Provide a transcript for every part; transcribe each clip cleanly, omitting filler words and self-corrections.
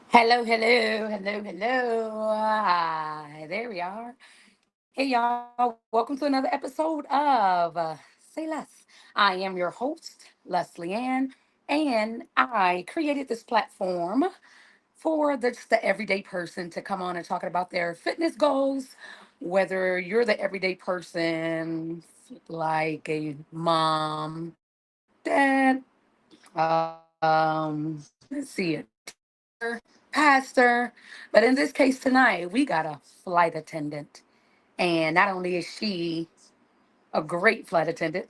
Hello, hello, hello, hello. Hi, there we are. Hey, y'all. Welcome to another episode of Say Less. I am your host, Leslie Ann, and I created this platform for just the everyday person to come on and talk about their fitness goals, whether you're the everyday person like a mom, dad, let's see, a teacher, pastor. But in this case tonight, we got a flight attendant. And not only is she a great flight attendant,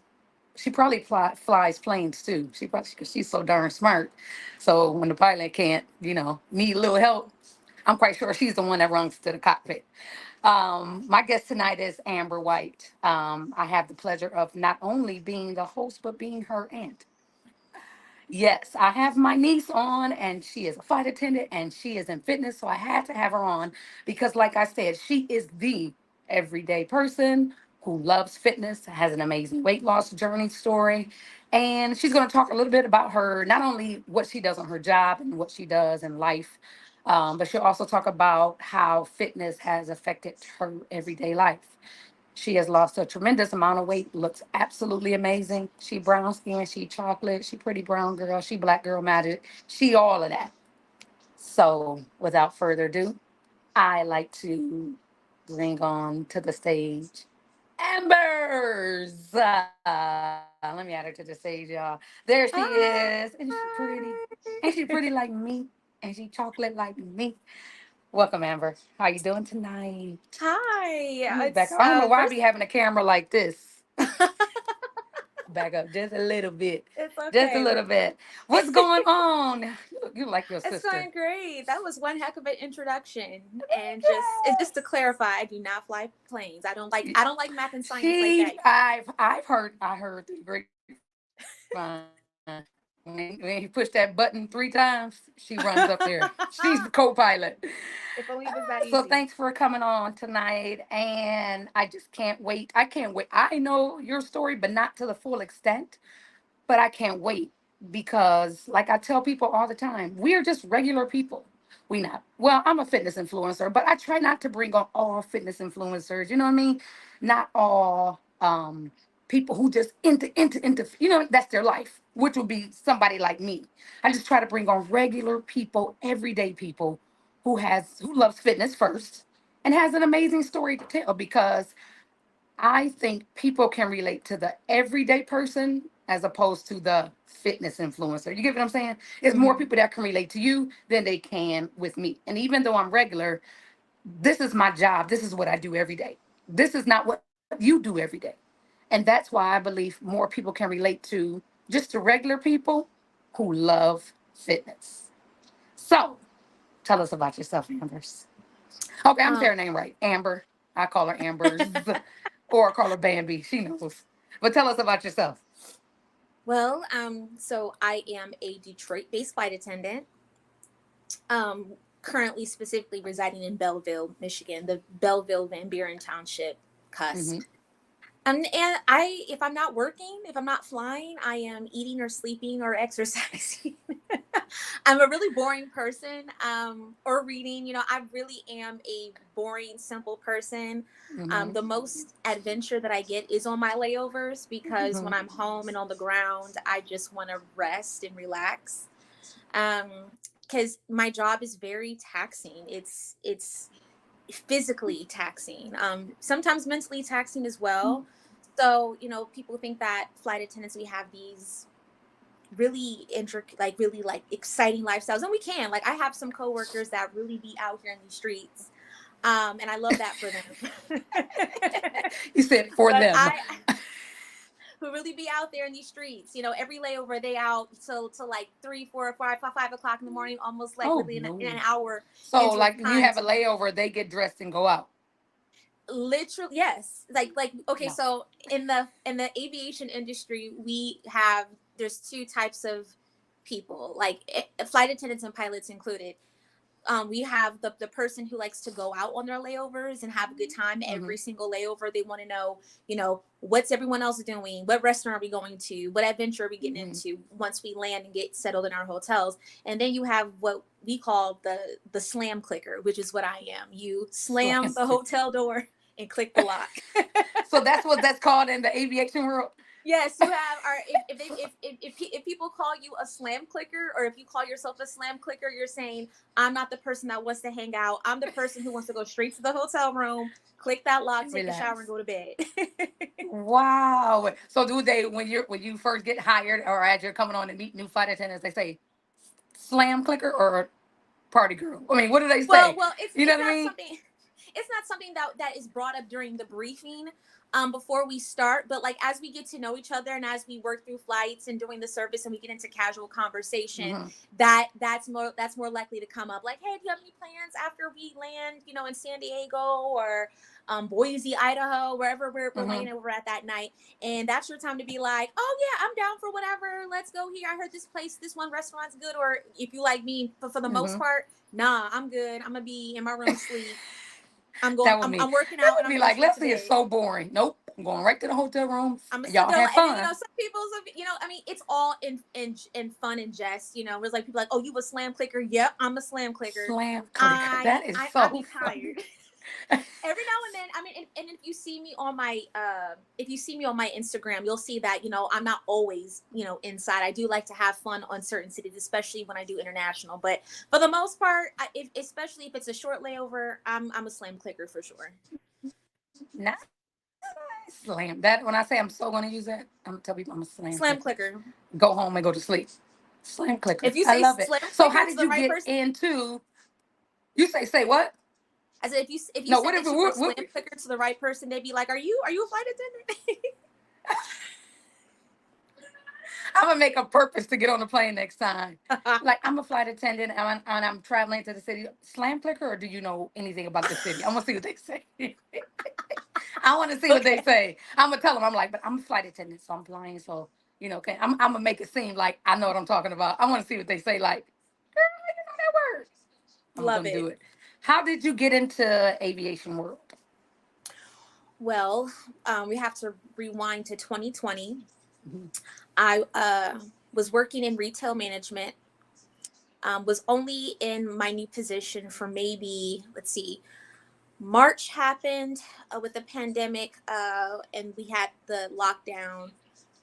she probably flies planes too. She probably, cause she's so darn smart. So when the pilot can't, need a little help, I'm quite sure she's the one that runs to the cockpit. My guest tonight is Amber White. I have the pleasure of not only being the host, but being her aunt. Yes, I have my niece on, and she is a flight attendant and she is in fitness. So I had to have her on because, like I said, she is the everyday person who loves fitness, has an amazing weight loss journey story. And she's going to talk a little bit about her, not only what she does on her job and what she does in life, but she'll also talk about how fitness has affected her everyday life. She has lost a tremendous amount of weight, looks absolutely amazing. She brown skin, she chocolate, she pretty brown girl, she black girl magic, she all of that. So without further ado, I like to bring on to the stage Ambers. Let me add her to the stage, y'all. There she is. And she pretty. And she pretty like me. And she chocolate like me. Welcome, Amber. How you doing tonight? Let Hi. me back up. I don't know why I be having a camera like this. Back up just a little bit. It's Just a okay. little bit. What's going on? You like your It's sister. going great. That was one heck of an introduction. And just Yes. to clarify, I do not fly planes. I don't like math and science like She that. I heard the grapevine. When he pushed that button 3 times, she runs up there. She's the co-pilot. If only it was So that thanks easy. for coming on tonight. And I just can't wait. I can't wait. I know your story, but not to the full extent. But I can't wait because, like I tell people all the time, we are just regular people. We not. Well, I'm a fitness influencer, but I try not to bring on all fitness influencers. You know what I mean? Not all people who just into. That's their life, which would be somebody like me. I just try to bring on regular people, everyday people who loves fitness first and has an amazing story to tell because I think people can relate to the everyday person as opposed to the fitness influencer. You get what I'm saying? It's more Hmm. people that can relate to you than they can with me. And even though I'm regular, this is my job. This is what I do every day. This is not what you do every day. And that's why I believe more people can relate to just the regular people who love fitness. So tell us about yourself, Ambers. Okay, I'm saying Um, her name right. Amber. I call her Ambers or I call her Bambi. She knows. But tell us about yourself. so I am a Detroit-based flight attendant. Currently, specifically residing in Belleville, Michigan, the Belleville Van Buren Township Hmm. cusp. If I'm not working, if I'm not flying, I am eating or sleeping or exercising. I'm a really boring person, or reading. I really am a boring, simple person. Hmm. The most adventure that I get is on my layovers because Hmm. when I'm home and on the ground, I just want to rest and relax. Um, because my job is very taxing. It's physically taxing, sometimes mentally taxing as well. So, people think that flight attendants, we have these really intricate, like really like exciting lifestyles. And we can, like, I have some coworkers that really be out here in these streets. And I love that for them. You said for But them. who really be out there in these streets, every layover they out till like 3, 4, 5 o'clock in the morning, almost like Oh really in no. an hour So into a like when you time have a to layover, they get dressed and go out. literally, yes, like okay, No. so in the aviation industry, there's two types of people, like flight attendants and pilots included. We have the person who likes to go out on their layovers and have a good time Hmm. every single layover. They want to know, what's everyone else doing? What restaurant are we going to? What adventure are we getting Hmm. into once we land and get settled in our hotels? And then you have what we call the slam clicker, which is what I am. You slam Slam. the hotel door and click the lock. So that's what that's called in the aviation world. Yes, you have. Or if people call you a slam clicker, or if you call yourself a slam clicker, you're saying, I'm not the person that wants to hang out. I'm the person who wants to go straight to the hotel room, click that lock, And take a shower, and relax. go to bed. Wow. So do they when you first get hired or as you're coming on to meet new flight attendants, they say slam clicker or party girl? I mean, what do they Well, say? well, it's You know it's what I not mean? something it's not something that is brought up during the briefing, before we start, but like as we get to know each other and as we work through flights and doing the service and we get into casual conversation, Hmm. that's more likely to come up, like, hey, do you have any plans after we land, in San Diego or Boise, Idaho, wherever we're laying Hmm. over at that night. And that's your time to be like, oh yeah, I'm down for whatever, let's go here, I heard this one restaurant's good. Or if you like me, for the most Hmm. part, nah, I'm good. I'm gonna be in my room asleep. I'm going. That would I'm, be I'm working that out and would I'm be going like straight to Leslie is bed. so boring. Nope. I'm going right to the hotel room. I'm gonna sit Y'all there, have and then fun. some people's, I mean, it's all in fun and jest. It's like people like, oh, you a slam clicker? Yep, I'm a slam clicker. Slam clicker. I That is I so be funny. tired. Every now and then, I mean, and if you see me on my Instagram, you'll see that, I'm not always, inside. I do like to have fun on certain cities, especially when I do international. But for the most part, especially if it's a short layover, I'm a slam clicker for sure. Nice. Slam. That when I say I'm so gonna use that, I'm gonna tell people I'm a slam Slam clicker. clicker. Go home and go to sleep. Slam clicker. If you I say love it. slam So clicker how to did the you right get person, into you say what? I said, if you No, said that whatever you were a what slam clicker to the right person, they'd be like, are you a flight attendant? I'm gonna make a purpose to get on the plane next time. Like I'm a flight attendant and I'm traveling to the city. Slam clicker, or do you know anything about the city? I want to see what they say. I want to see what they Okay. say. I'm gonna tell them. I'm like, but I'm a flight attendant, so I'm flying. So okay. I'm gonna make it seem like I know what I'm talking about. I want to see what they say. Like, girl, you know that word. I'm Love gonna do it. it. How did you get into aviation world? Well, we have to rewind to 2020. Mhm. I was working in retail management. Was only in my new position for maybe, let's see, March happened, with the pandemic, and we had the lockdown.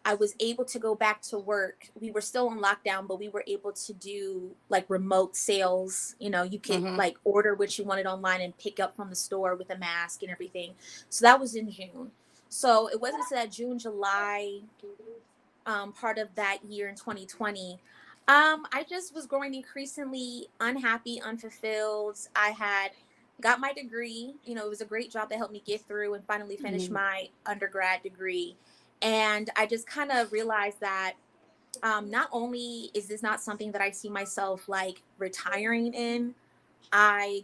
I was able to go back to work. We were still in lockdown, but we were able to do like remote sales. You could Mhm. like order what you wanted online and pick up from the store with a mask and everything. So that was in June. So it wasn't until that June, July, part of that year in 2020. I just was growing increasingly unhappy, unfulfilled. I had got my degree. You know, it was a great job that helped me get through and finally finish Mhm. my undergrad degree. And I just kind of realized that not only is this not something that I see myself like retiring in, I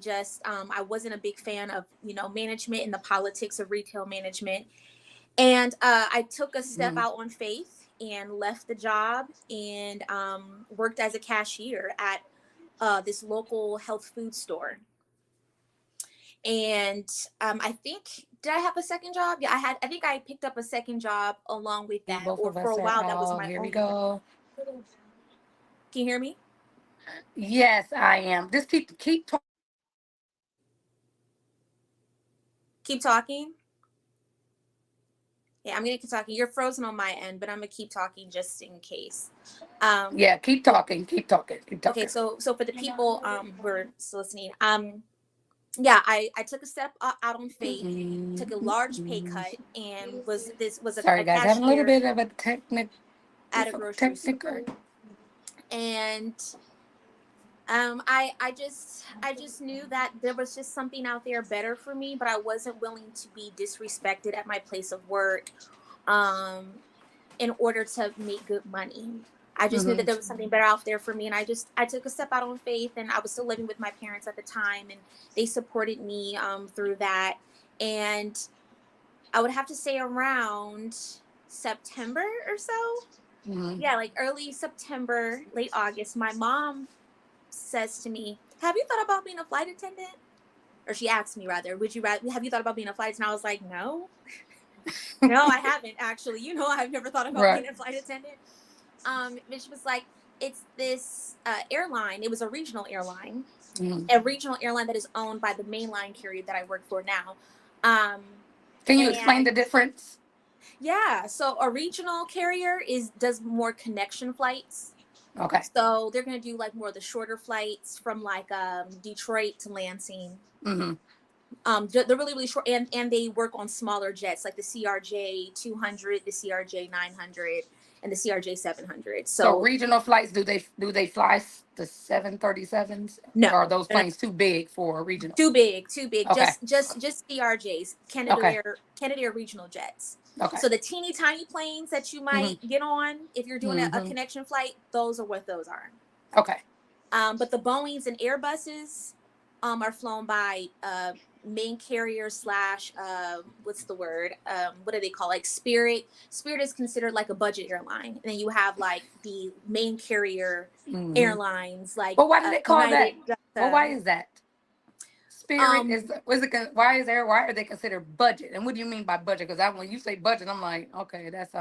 wasn't a big fan of, you know, management and the politics of retail management. And I took a step Mhm. out on faith and left the job and worked as a cashier at this local health food store. And I think, did I have a second job? Yeah, I think I picked up a second job along with that, Both or of for us a are while that was out. my Here we only job. go. Can you hear me? Yes, I am. Just keep talking. Keep talking. Yeah, I'm gonna keep talking. You're frozen on my end, but I'm gonna keep talking just in case. Um, Yeah, keep talking. Keep talking. Keep okay, talking. so for the people who are still listening, yeah, I took a step out on faith, took a large pay cut, and was Sorry, a guys. Having a little cashier bit of a at a grocery technical. store. And I just knew that there was just something out there better for me, but I wasn't willing to be disrespected at my place of work um in order to make good money. I just knew that Mhm. there was something better out there for me, and I took a step out on faith, and I was still living with my parents at the time, and they supported me through that. And I would have to say around September or so. Mhm. Yeah, like early September, late August, my mom says to me, "Have you thought about being a flight attendant?" Or she asked me rather, "Would you rather have you thought about being a flight attendant?" And I was like, "No, no, I haven't actually. You know, I've never thought about Right. being a flight attendant." And she was like, "It's this airline. It was Mhm. a regional airline that is owned by the mainline carrier that I work for now." Um, Can you explain the and difference? yeah, so a regional carrier is does more connection flights. Okay. So they're gonna do like more of the shorter flights from like Detroit to Lansing. Mhm. They're really short, and they work on smaller jets like the CRJ 200, the CRJ 900, and the CRJ 700. So So regional flights, do they fly the 737s, no, or are those no, planes too big for a regional? too big, too big. Okay. Just CRJs, Okay. Canada Air regional jets. Okay. So the teeny tiny planes that you might Mhm. get on if you're doing a Mhm. connection flight, those are what those are. Okay. But the Boeings and Airbuses are flown by main carrier slash what's the word? What do they call, like Spirit? Spirit is considered like a budget airline, and then you have like the main carrier Mhm. airlines like But why do they call that? United, Well, Delta. why is that? Spirit Um, was it? Why is there? Why are they considered budget? And what do you mean by budget? Because when you say budget, I'm like, okay, that's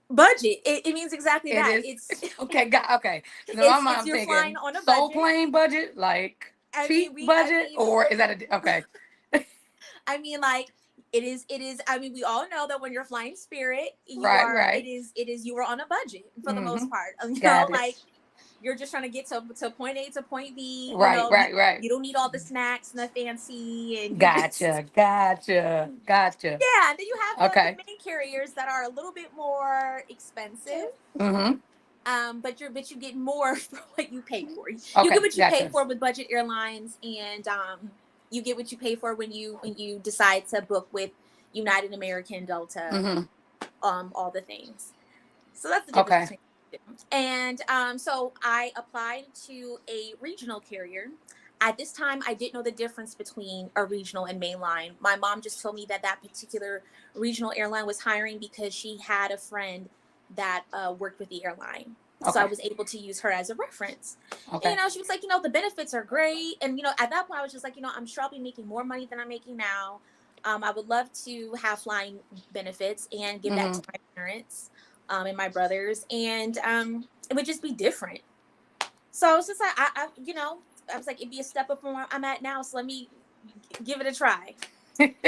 Budget. It means exactly it that. is It's okay. Got okay. Because in my mind, it's I'm you're flying thinking on a soul budget. plane budget, like cheap I budget, mean, or is that okay? I mean, like it is. I mean, we all know that when you're flying Spirit, Right. Right. it is you are on a budget for the most Mm-hmm. part. You know, Got it. like you're just trying to get to point A to point B. You Right. know, Right. Right. you don't need all the snacks and the fancy, and you just Gotcha. Gotcha. Gotcha. yeah. And then you have the Okay. main carriers that are a little bit more expensive. Mm-hmm. But you get more for what you pay for. You get Okay. what you pay Gotcha. for with budget airlines, and you get what you pay for when you decide to book with United, American, Delta, Mm-hmm. all the things. So that's the difference Okay. between the two. And so I applied to a regional carrier. At this time, I didn't know the difference between a regional and mainline. My mom just told me that that particular regional airline was hiring because she had a friend that worked with the airline. So I Okay. was able to use her as a reference. And, Okay. she was like, the benefits are great. And, at that point, I was just like, I'm sure I'll be making more money than I'm making now. I would love to have flying benefits and give that Mm-hmm. to my parents and my brothers. And it would just be different. So I was just like, I was like, it'd be a step up from where I'm at now. So let me give it a try.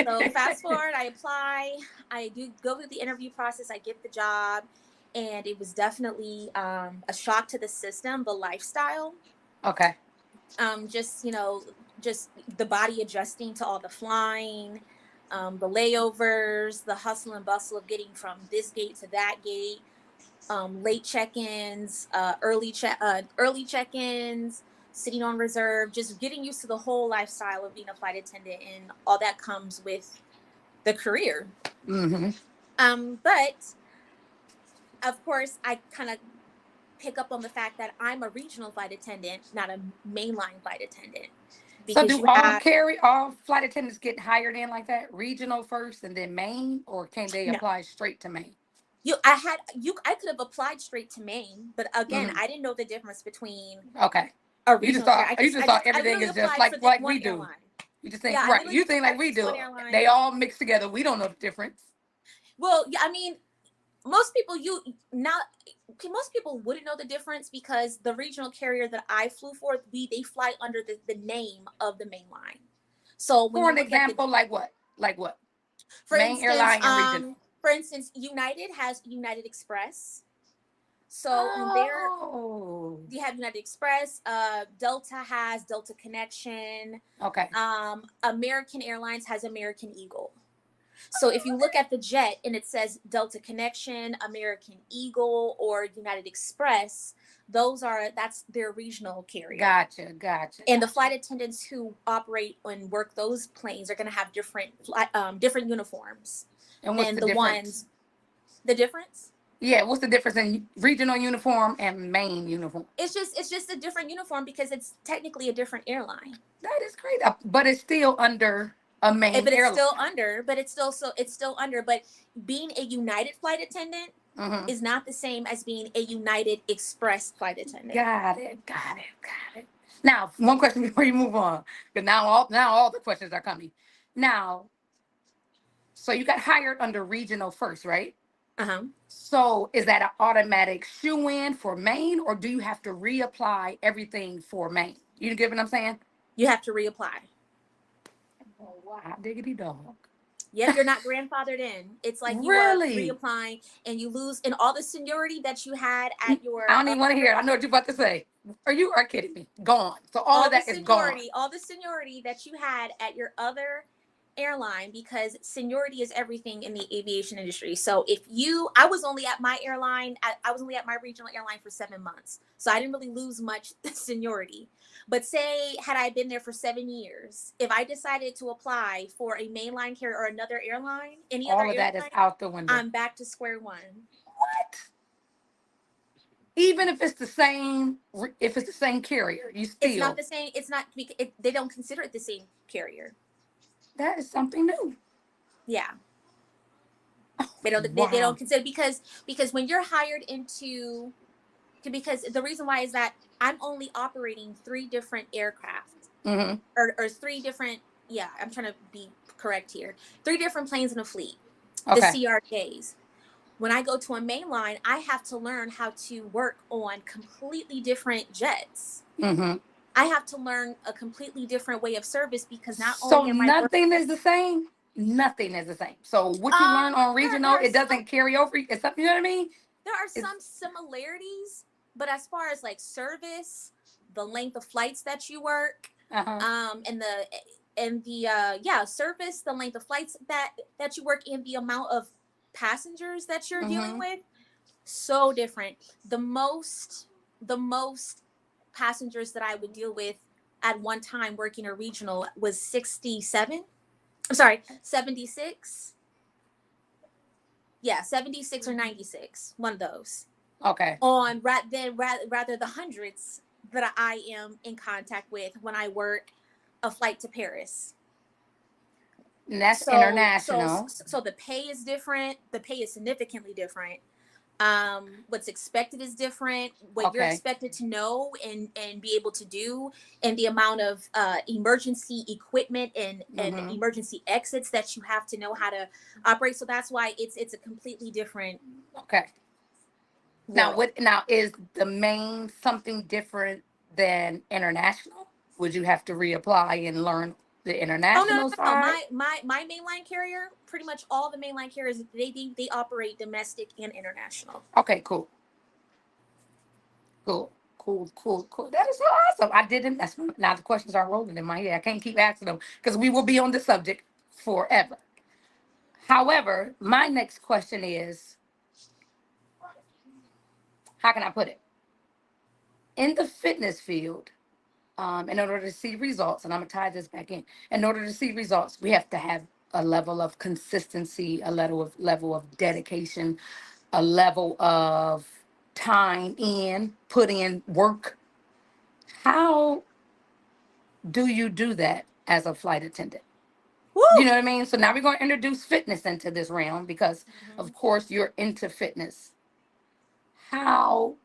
So fast forward, I apply, I do go through the interview process, I get the job, and it was definitely a shock to the system, the lifestyle, Okay. just just the body adjusting to all the flying, the layovers, the hustle and bustle of getting from this gate to that gate, late check-ins, early check-ins. sitting on reserve, just getting used to the whole lifestyle of being a flight attendant and all that comes with the career. Mm-hmm. But of course, I kind of pick up on the fact that I'm a regional flight attendant, not a mainline flight attendant, So because do you all have carry all flight attendants get hired in like that, regional first and then main, or can they no. apply straight to main? I could have applied straight to Maine, but again, Mm-hmm. I didn't know the difference between Okay. a You just regional carrier. thought you just thought I everything literally is just applied for the like one we do. airline. You just Yeah, think I right. literally You just think like applied for we this do. one airline. They all mix together. We don't know the difference. Well, yeah, I mean, most people most people wouldn't know the difference because the regional carrier that I flew for, they fly under the name of the main line. So when For you an look at the example, like what? Like what? for Main instance, airline and regional. United has United Express. So on there, Oh. you have United Express. Delta has Delta Connection. Okay. American Airlines has American Eagle. So if you look at the jet and it says Delta Connection, American Eagle, or United Express, that's their regional carrier. Gotcha. And the flight attendants who operate and work those planes are going to have different uniforms And what's than the the difference? ones. The difference? Yeah, what's the difference in regional uniform and main uniform? It's just a different uniform because it's technically a different airline. That is great, but it's still under a main But it's airline. still under. But it's still under. But being a United flight attendant Mm-hmm. is not the same as being a United Express flight attendant. Got it. Now, one question before you move on, because now all the questions are coming. Now, so you got hired under regional first, right? Uh-huh. So is that an automatic shoe-in for Maine, or do you have to reapply everything for Maine? You get what I'm saying? You have to reapply. Oh, wow, diggity dog. Yep, you're not grandfathered in. It's like you Really? are reapplying and you lose and all the seniority that you had at your I don't even want to hear it. I know what you're about to say. You are kidding me. Gone. So all of that is gone. all the seniority that you had at your other airline, because seniority is everything in the aviation industry. So I was only at my regional airline for 7 months. So I didn't really lose much seniority. But say had I been there for 7 years, if I decided to apply for a mainline carrier or another airline, All of that is out the window. I'm back to square one. What? Even if it's the same carrier, you still. It's not the same. It's not. They don't consider it the same carrier. That is something new. Yeah. They don't. Wow. They don't consider because when you're hired into, because the reason why is that I'm only operating 3 different aircraft, Mm-hmm. or 3 different. Yeah, I'm trying to be correct here. 3 different planes in a fleet. Okay. The CRJs. When I go to a mainline, I have to learn how to work on completely different jets. Mm-hmm. I have to learn a completely different way of service because not so only am I nothing is the same. Nothing is the same. So what you learn on regional, it doesn't carry over. It's something, you know what I mean? There are some similarities, but as far as like service, the length of flights that you work, and the service, the length of flights that you work, and the amount of passengers that you're dealing with, so different. The most passengers that I would deal with at one time working a regional was 76. Yeah, 76 or 96, one of those. Okay. On rather the hundreds that I am in contact with when I work a flight to Paris. And that's international. So the pay is different. The pay is significantly different. What's expected is different. What you're expected to know and be able to do, and the amount of emergency equipment and emergency exits that you have to know how to operate. So that's why it's a completely different. Okay. Now is the main something different than international? Would you have to reapply and learn the international side? My mainline carrier, pretty much all the mainline carriers, they operate domestic and international. Okay, cool. That is so awesome. I didn't. Now the questions are rolling in my head. I can't keep asking them because we will be on the subject forever. However, my next question is, how can I put it? In the fitness field, In order to see results, and I'm gonna tie this back in order to see results, we have to have a level of consistency, a level of dedication, a level of time in, put in work. How do you do that as a flight attendant? You Woo! know what I mean? So now we're going to introduce fitness into this realm because, Mhm. of course, you're into fitness. How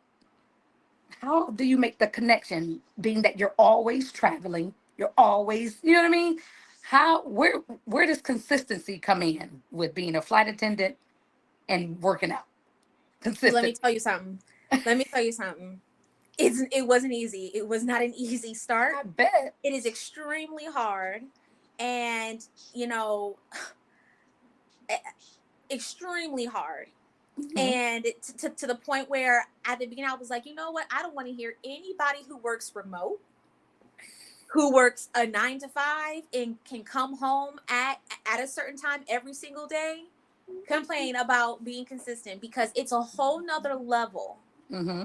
how do you make the connection, being that you're always traveling, you're always, you know what I mean? How where does consistency come in with being a flight attendant and working out Let me consistent? tell you something. Let me tell you something. It wasn't easy. It was not an easy start. I bet. It is extremely hard, and you know, e- extremely hard. Hmm. And to the point where at the beginning I was like, you know what? I don't want to hear anybody who works remote, who works a 9 to 5 and can come home at a certain time every single day, complain about being consistent, because it's a whole nother level Hmm.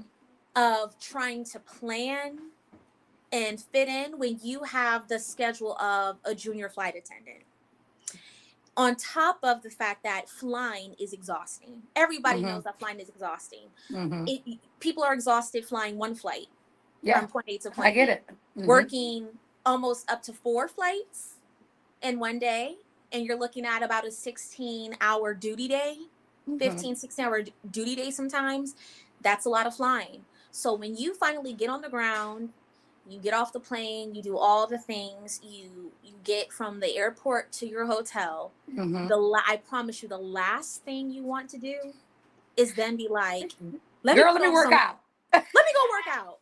of trying to plan and fit in when you have the schedule of a junior flight attendant. On top of the fact that flying is exhausting. Everybody Hmm. knows that flying is exhausting. Hmm. People are exhausted flying one flight Yeah, from point A to I point get B, it. Hmm. working almost up to 4 flights in one day, and you're looking at about a 16-hour duty day, Hmm. 15, 16-hour duty day sometimes. That's a lot of flying. So when you finally get on the ground, you get off the plane, you do all the things, you get from the airport to your hotel. Hmm. I promise you, the last thing you want to do is then be like, let me Girl, put let me on work some, out. let me go work out.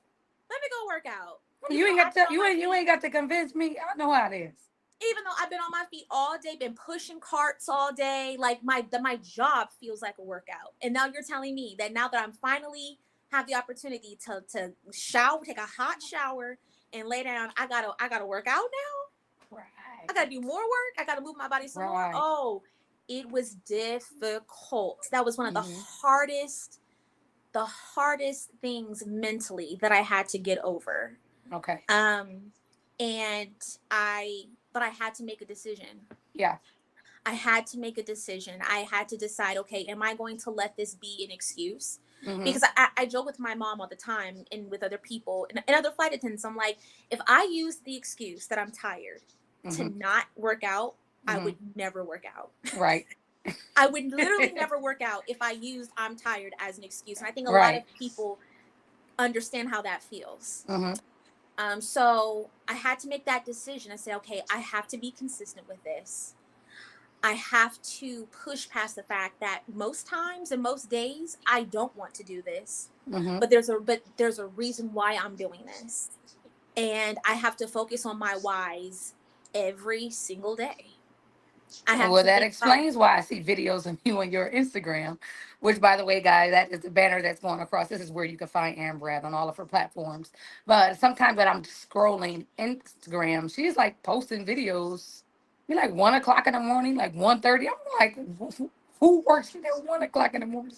Let me go work out. You Even ain't though got I've been to on my you feet, ain't got to convince me. I know how it is. even though I've been on my feet all day, been pushing carts all day, like my job feels like a workout. And now you're telling me that now that I'm finally have the opportunity to shower, take a hot shower, and lay down, I gotta work out now. Right. I gotta do more work. I gotta move my body some more. Right. Oh, it was difficult. That was one of Hmm. the hardest things mentally that I had to get over. Okay. Um, and but I had to make a decision. Yeah. I had to make a decision. I had to decide, okay, am I going to let this be an excuse? Hmm. Because I joke with my mom all the time and with other people and other flight attendants. I'm like, if I use the excuse that I'm tired to Hmm. not work out, I Hmm. would never work out. Right. I would literally never work out if I used I'm tired as an excuse. And I think a lot of Right. people understand how that feels. Hmm. So I had to make that decision. I said, okay, I have to be consistent with this. I have to push past the fact that most times and most days I don't want to do this, Hmm. but there's a reason why I'm doing this, and I have to focus on my whys every single day. I have Well, to that think about, explains why I see videos of you on your Instagram, which, by the way, guys, that is the banner that's going across. This is where you can find Amber at on all of her platforms. But sometimes when I'm just scrolling Instagram, she's like posting videos, be like 1 o'clock in the morning, like 1:30. I'm like, who works at 1 o'clock in the morning?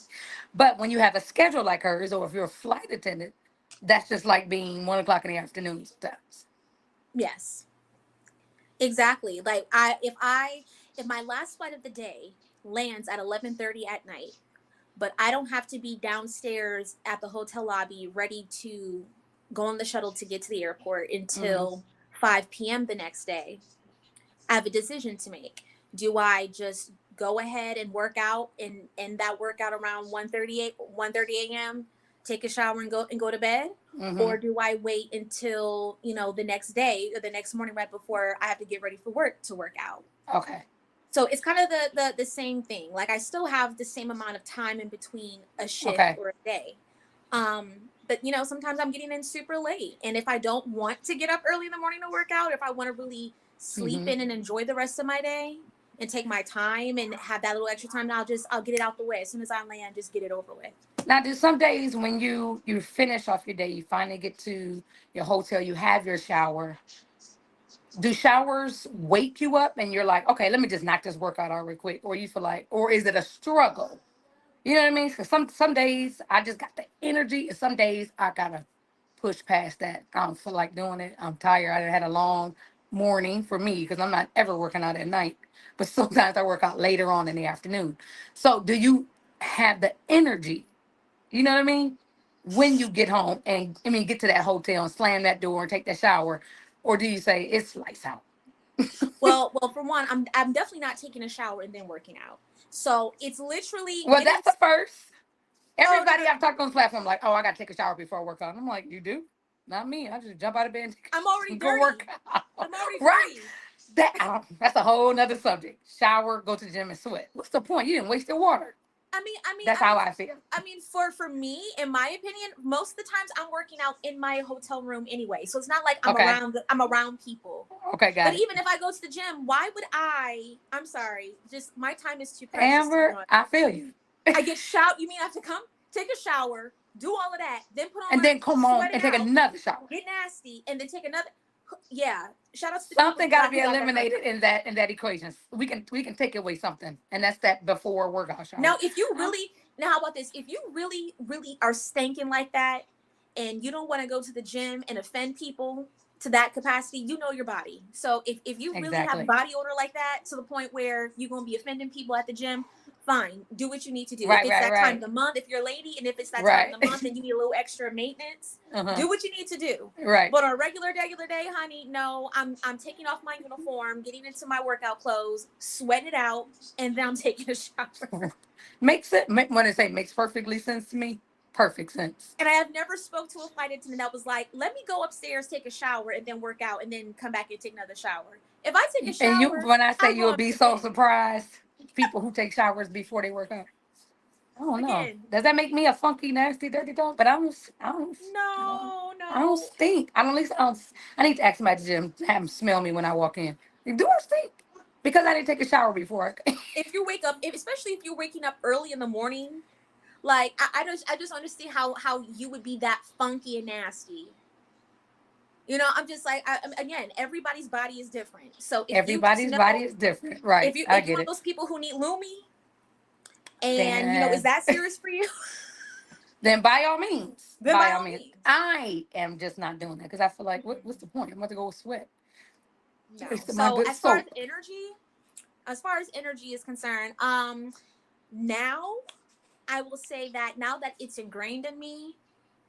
But when you have a schedule like hers, or if you're a flight attendant, that's just like being 1 o'clock in the afternoon sometimes. yes, exactly. Like if my last flight of the day lands at 11:30 at night, but I don't have to be downstairs at the hotel lobby ready to go on the shuttle to get to the airport Hmm. until 5 p.m. the next day. I have a decision to make. Do I just go ahead and work out and end that workout around 1:30 a.m., take a shower and go to bed? Hmm. Or do I wait until, the next day or the next morning right before I have to get ready for work to work out? Okay. So it's kind of the same thing. Like I still have the same amount of time in between a shift Okay. or a day. But sometimes I'm getting in super late. And if I don't want to get up early in the morning to work out, if I want to really sleep Hmm. in and enjoy the rest of my day and take my time and have that little extra time, I'll get it out the way. As soon as I land, just get it over with. Now, do some days when you finish off your day, you finally get to your hotel, you have your shower. Do showers wake you up and you're like, okay, let me just knock this workout out real quick, or you feel like, or is it a struggle? You know what I mean? Because some days I just got the energy, and some days I gotta push past that. I don't feel like doing it. I'm tired. I had a long morning for me because I'm not ever working out at night. But sometimes I work out later on in the afternoon. So do you have the energy? You know what I mean? When you get home and get to that hotel and slam that door and take that shower, or do you say it's lights out? Well, for one, I'm definitely not taking a shower and then working out. So it's literally Well, getting. that's the first. Oh no, Everybody I've talked on this platform like, oh, I gotta take a shower before I work out. I'm like, you do? Not me. I just jump out of bed and I'm already go dirty. work out. I'm already Right? dirty. That's a whole nother subject. Shower, go to the gym and sweat. What's the point? You didn't waste your water. That's how I feel. For me, in my opinion, most of the times I'm working out in my hotel room anyway. So it's not like Okay. I'm around people. Okay, got But it. even if I go to the gym, why would I'm sorry, just my time is too precious. Amber, I feel you. I get shout. You mean I have to come, take a shower, do all of that, then put on And my then come home and take out, another shower. get nasty, and then take another. Yeah, shout out to the Something people got to be who got that eliminated in that equation. We can take away something, and that's that before workout shower. Now, if you really now, how about this? If you really, really are stinking like that, and you don't want to go to the gym and offend people to that capacity, you know your body. So if you really Exactly. have body odor like that to the point where you're gonna be offending people at the gym, fine, do what you need to do. Right, if it's right, that time right. of the month, if you're a lady, and if it's that Right. time of the month and you need a little extra maintenance, do what you need to do. Right. But on a regular day, honey, no, I'm taking off my uniform, getting into my workout clothes, sweating it out, and then I'm taking a shower. Makes it when I say makes perfectly sense to me. Perfect sense. And I have never spoke to a flight attendant that was like, let me go upstairs, take a shower, and then work out, and then come back and take another shower. If I take a shower, And you, when I say I'll you'll go be up to so bed. surprised, people who take showers before they work out. I don't know. Again. Does that make me a funky, nasty, dirty dog? But I don't. No. I don't stink. I don't. At least I don't. I need to ask them at the gym to have them smell me when I walk in. Do I stink? Because I didn't take a shower before. If you wake up, especially if you're waking up early in the morning, like I just understand how you would be that funky and nasty. You know, I'm just like, again, everybody's body is different. So if Everybody's body is different, right? If you're one of those people who need Lumi, and is that serious for you? Then by all means, by all means. I am just not doing that because I feel like what's the point? I'm about to go sweat. No. So as far as energy is concerned, now I will say that now that it's ingrained in me,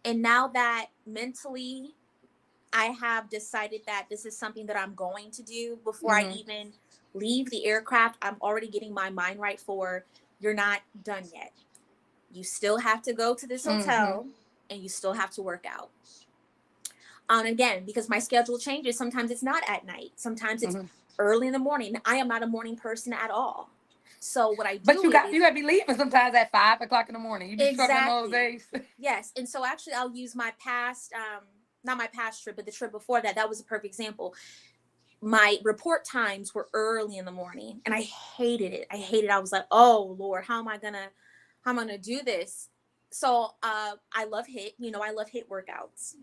and now that mentally I have decided that this is something that I'm going to do before I even leave the aircraft, I'm already getting my mind right for you're not done yet. You still have to go to this hotel and you still have to work out. Again, because my schedule changes, sometimes it's not at night. Sometimes it's early in the morning. I am not a morning person at all. So what I do But you got to be leaving sometimes at 5 o'clock in the morning. You be struggling those days. Yes. And so actually I'll use my past, not my past trip, but the trip before that. That was a perfect example. My report times were early in the morning and I hated it. I was like, oh Lord, how am I gonna do this? So I love HIIT. I love HIIT workouts.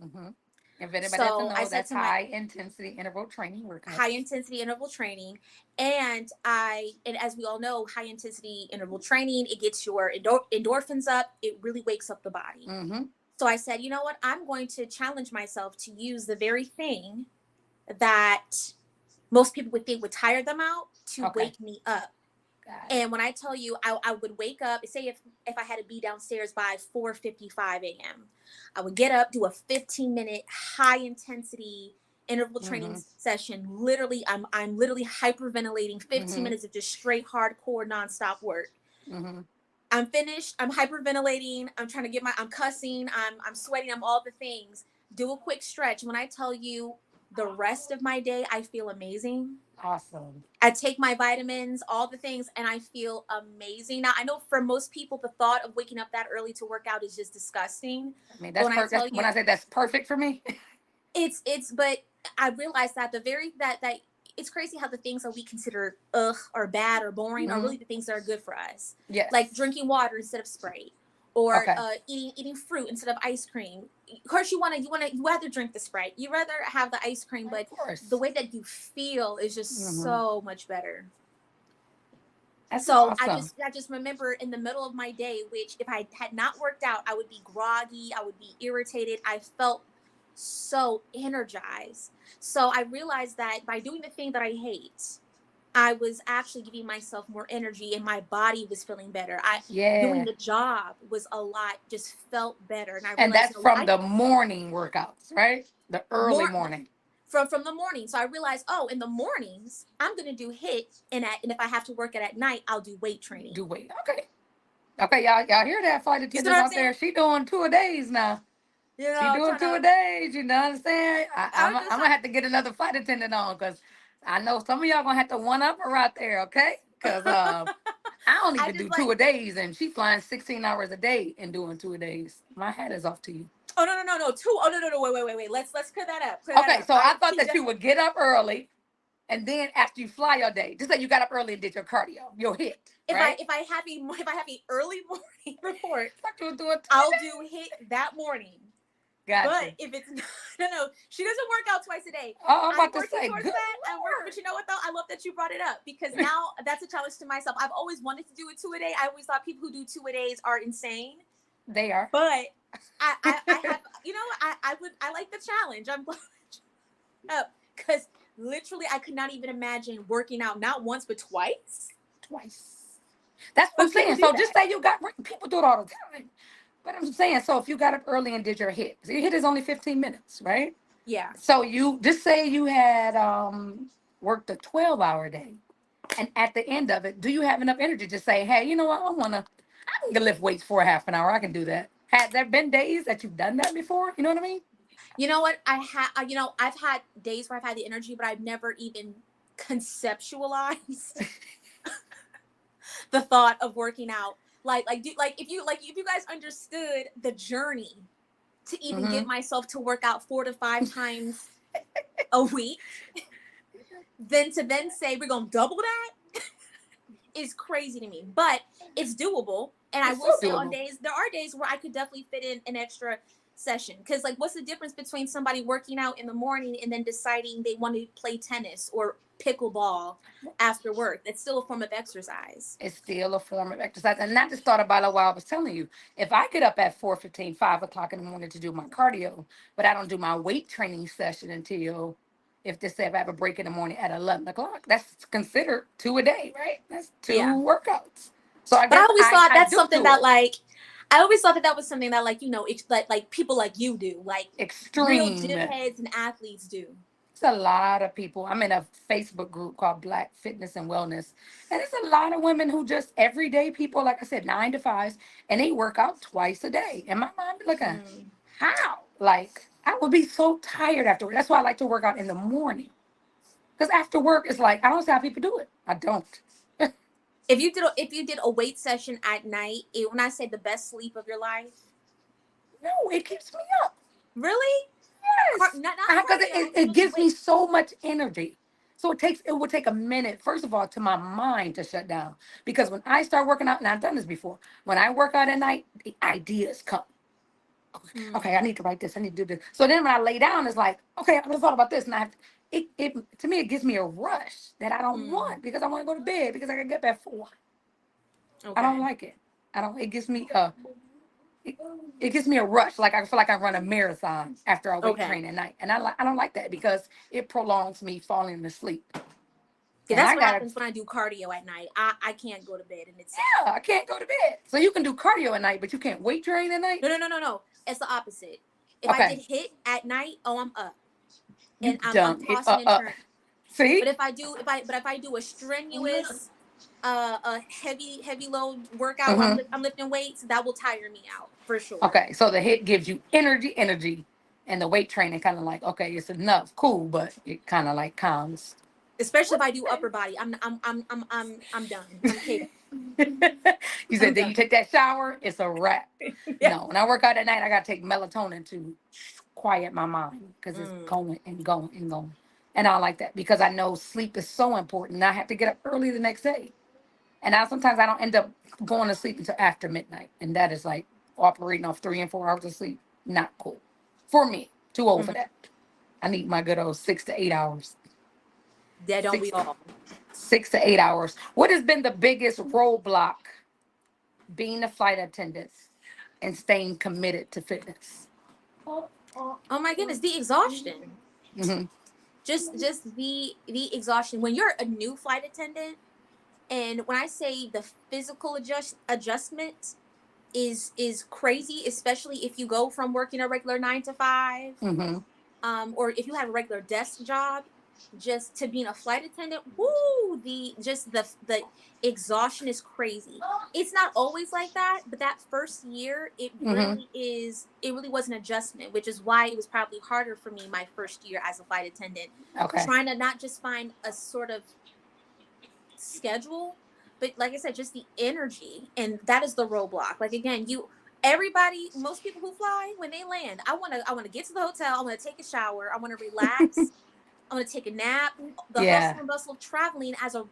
If anybody doesn't know, that's high intensity interval training workout. High intensity interval training. And as we all know, high intensity interval training, it gets your endorphins up. It really wakes up the body. So I said, you know what? I'm going to challenge myself to use the very thing that most people would think would tire them out to wake me up. And when I tell you, I would wake up, say if I had to be downstairs by 4:55 a.m., I would get up, do a 15-minute high intensity interval training session. Literally, I'm literally hyperventilating 15 minutes of just straight hardcore nonstop work. I'm finished. I'm hyperventilating. I'm trying to get I'm cussing. I'm sweating. I'm all the things. Do a quick stretch. When I tell you the rest of my day, I feel amazing. Awesome. I take my vitamins, all the things, and I feel amazing. Now, I know for most people, the thought of waking up that early to work out is just disgusting. I mean, that's perfect. When I say that's perfect for me. But I realized that that it's crazy how the things that we consider or bad or boring are really the things that are good for us. Yes. Like drinking water instead of Sprite, or eating fruit instead of ice cream. Of course, you rather drink the Sprite. You rather have the ice cream, but the way that you feel is just so much better. That's awesome. I just remember in the middle of my day, which if I had not worked out, I would be groggy, I would be irritated. I felt so energized. So I realized that by doing the thing that I hate, I was actually giving myself more energy and my body was feeling better. I doing Yeah. the job was a lot, just felt better. And I And realized, that's you know, from I the morning workouts, right? The early more morning. from the morning. So I realized, oh, in the mornings, I'm gonna do hit and if I have to work it at night, I'll do weight training. Do weight. Okay. Okay, y'all hear that, flight You see what attendants I'm out saying? there? She doing 2 a-days now. You She know, doing trying two a to days. You know what I'm saying? I I'm was just gonna trying have to get another flight attendant on because I know some of y'all gonna have to one up her out there, okay? Because I don't I even just do like 2 a-days, and she flying 16 hours a day and doing 2 a-days. My hat is off to you. oh no two oh no wait let's clear that up Okay, so I thought she that just you would get up early, and then after you fly your day, just say you got up early and did your cardio, your hit, right? if I have the early morning report, Thought you were doing I'll 2 a-day. do hit that morning. Gotcha. But if it's not, no, she doesn't work out twice a day. Oh, I'm I'm about to working say, towards good that. I'm working, but Lord. you know what though? I love that you brought it up because now that's a challenge to myself. I've always wanted to do a 2 a-day. I always thought people who do 2 a-days are insane. They are. But I have, you know, I like the challenge. I'm glad up because literally I could not even imagine working out not once but twice. Twice. That's what I'm But people saying. do So just that. say you got people do it all the time. But I'm saying, so if you got up early and did your hit, so your hit is only 15 minutes, right? Yeah. So you just say you had worked a 12-hour day. And at the end of it, do you have enough energy to say, hey, you know what, I can lift weights for a half an hour. I can do that. Had there been days that you've done that before? You know what I mean? You know what? You know, I've had days where I've had the energy, but I've never even conceptualized the thought of working out. If you guys understood the journey to even Mm-hmm. get myself to work out 4 to 5 times a week, then to then say we're gonna double that is crazy to me. But it's doable. And I It's will still say doable. there are days where I could definitely fit in an extra session. Because like what's the difference between somebody working out in the morning and then deciding they want to play tennis or pickleball after work? That's still a form of exercise. It's still a form of exercise. And I just thought about it while I was telling you. If I get up at 4:15, 5 o'clock in the morning to do my cardio, but I don't do my weight training session until, if they say if I have a break in the morning at 11 o'clock, that's considered 2 a-day, right? That's two Yeah. workouts. So I But I guess always I, thought I that's do something do that it. like I always thought that was something that like you know like people like you do, like real Extreme. gym heads and athletes do. It's a lot of people. I'm in a Facebook group called Black Fitness and Wellness. And it's a lot of women who just everyday people, like I said, 9 to 5s, and they work out twice a day. And my mom be looking, Mm. how? Like, I would be so tired afterward. That's why I like to work out in the morning. Because after work, it's like, I don't see how people do it. I don't. If you did a weight session at night, when I say the best sleep of your life, No, it keeps me up. really, Yes. not Because cardio, it just gives me weight. so much energy. So it would take a minute, first of all, to my mind to shut down. Because when I start working out, and I've done this before, when I work out at night, the ideas come. Okay, I Mm, need to write this, I need to do this. So then when I lay down, it's like, okay, I just thought about this. And I have to, it to me, it gives me a rush that I don't mm, want because I want to go to bed because I can get up at 4. I don't okay. like it. I don't, it gives me it, it gives me a rush. Like I feel like I run a marathon after I weight Okay. train at night. And I don't like that because it prolongs me falling asleep. Yeah, And that's I what gotta, happens when I do cardio at night. I can't go to bed and it's yeah, I can't go to bed. So you can do cardio at night, but you can't weight train at night? no. It's the opposite. If I did Okay. hit at night, oh, I'm up You and I'm dumb. tossing and turning. See? But if I do a strenuous a heavy load workout where Hmm. I'm lifting weights, that will tire me out for sure. Okay. So the hit gives you energy. And the weight training kind of like, okay, it's enough. Cool. But it kind of like calms. Especially if I do upper body. I'm done. I'm caving. You I'm said then done. you take that shower, it's a wrap. Yeah. No, when I work out at night, I gotta take melatonin to quiet my mind because it's Mm. going and going and going. And I like that because I know sleep is so important. And I have to get up early the next day. And sometimes I don't end up going to sleep until after midnight. And that is like operating off 3 and 4 hours of sleep. Not cool. For me. Too old for Mhm. that. I need my good old 6 to 8 hours. That don't we Six all? 6 to 8 hours. What has been the biggest roadblock being a flight attendant and staying committed to fitness? Oh my goodness, the exhaustion. Hmm. Just the exhaustion when you're a new flight attendant. And when I say the physical adjustment is crazy, especially if you go from working a regular 9 to 5, Hmm. or if you have a regular desk job, just to being a flight attendant. Woo, the exhaustion is crazy. It's not always like that, but that first year, Hmm. it really was an adjustment, which is why it was probably harder for me my first year as a flight attendant, Okay. trying to not just find a sort of schedule, but like I said, just the energy. And that is the roadblock. Like, again, most people who fly, when they land, I want to get to the hotel, I want to take a shower, I want to relax, I want to take a nap. The Yeah. hustle and bustle of traveling as a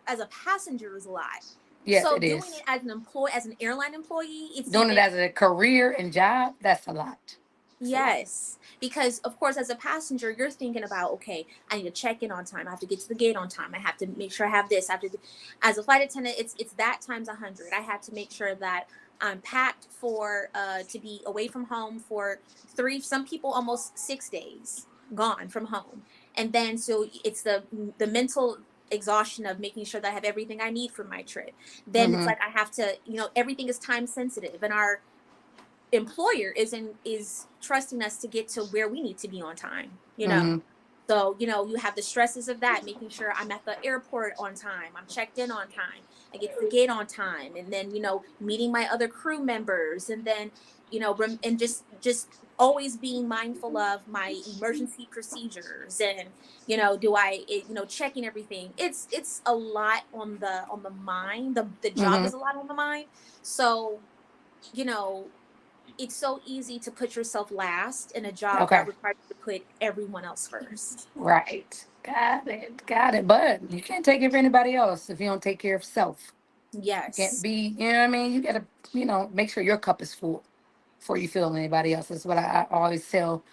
passenger is a lot. Yes, So it doing it is. as an airline employee, it's Doing it even. as a career and job, that's a lot. It's a lot. Yes, because of course, as a passenger, you're thinking about, okay, I need to check in on time. I have to get to the gate on time. I have to make sure I have this. I have to. As a flight attendant, it's that times 100. I have to make sure that I'm packed for to be away from home for 3. Some people almost 6 days gone from home, and then so it's the mental exhaustion of making sure that I have everything I need for my trip. Then it's Hmm. like I have to, everything is time sensitive, and our employer is trusting us to get to where we need to be on time. Hmm. So you have the stresses of that, making sure I'm at the airport on time, I'm checked in on time, I get to the gate on time, and then meeting my other crew members, and then and just always being mindful of my emergency procedures, and do checking everything. It's a lot on the mind. The job Hmm. is a lot on the mind. So you know it's so easy to put yourself last in a job that Okay. requires you to put everyone else first. Right. Got it. Got it. But you can't take care of anybody else if you don't take care of self. You can't Yes. be, you know what I mean? You gotta, make sure your cup is full before you fill anybody else. That's what I always tell,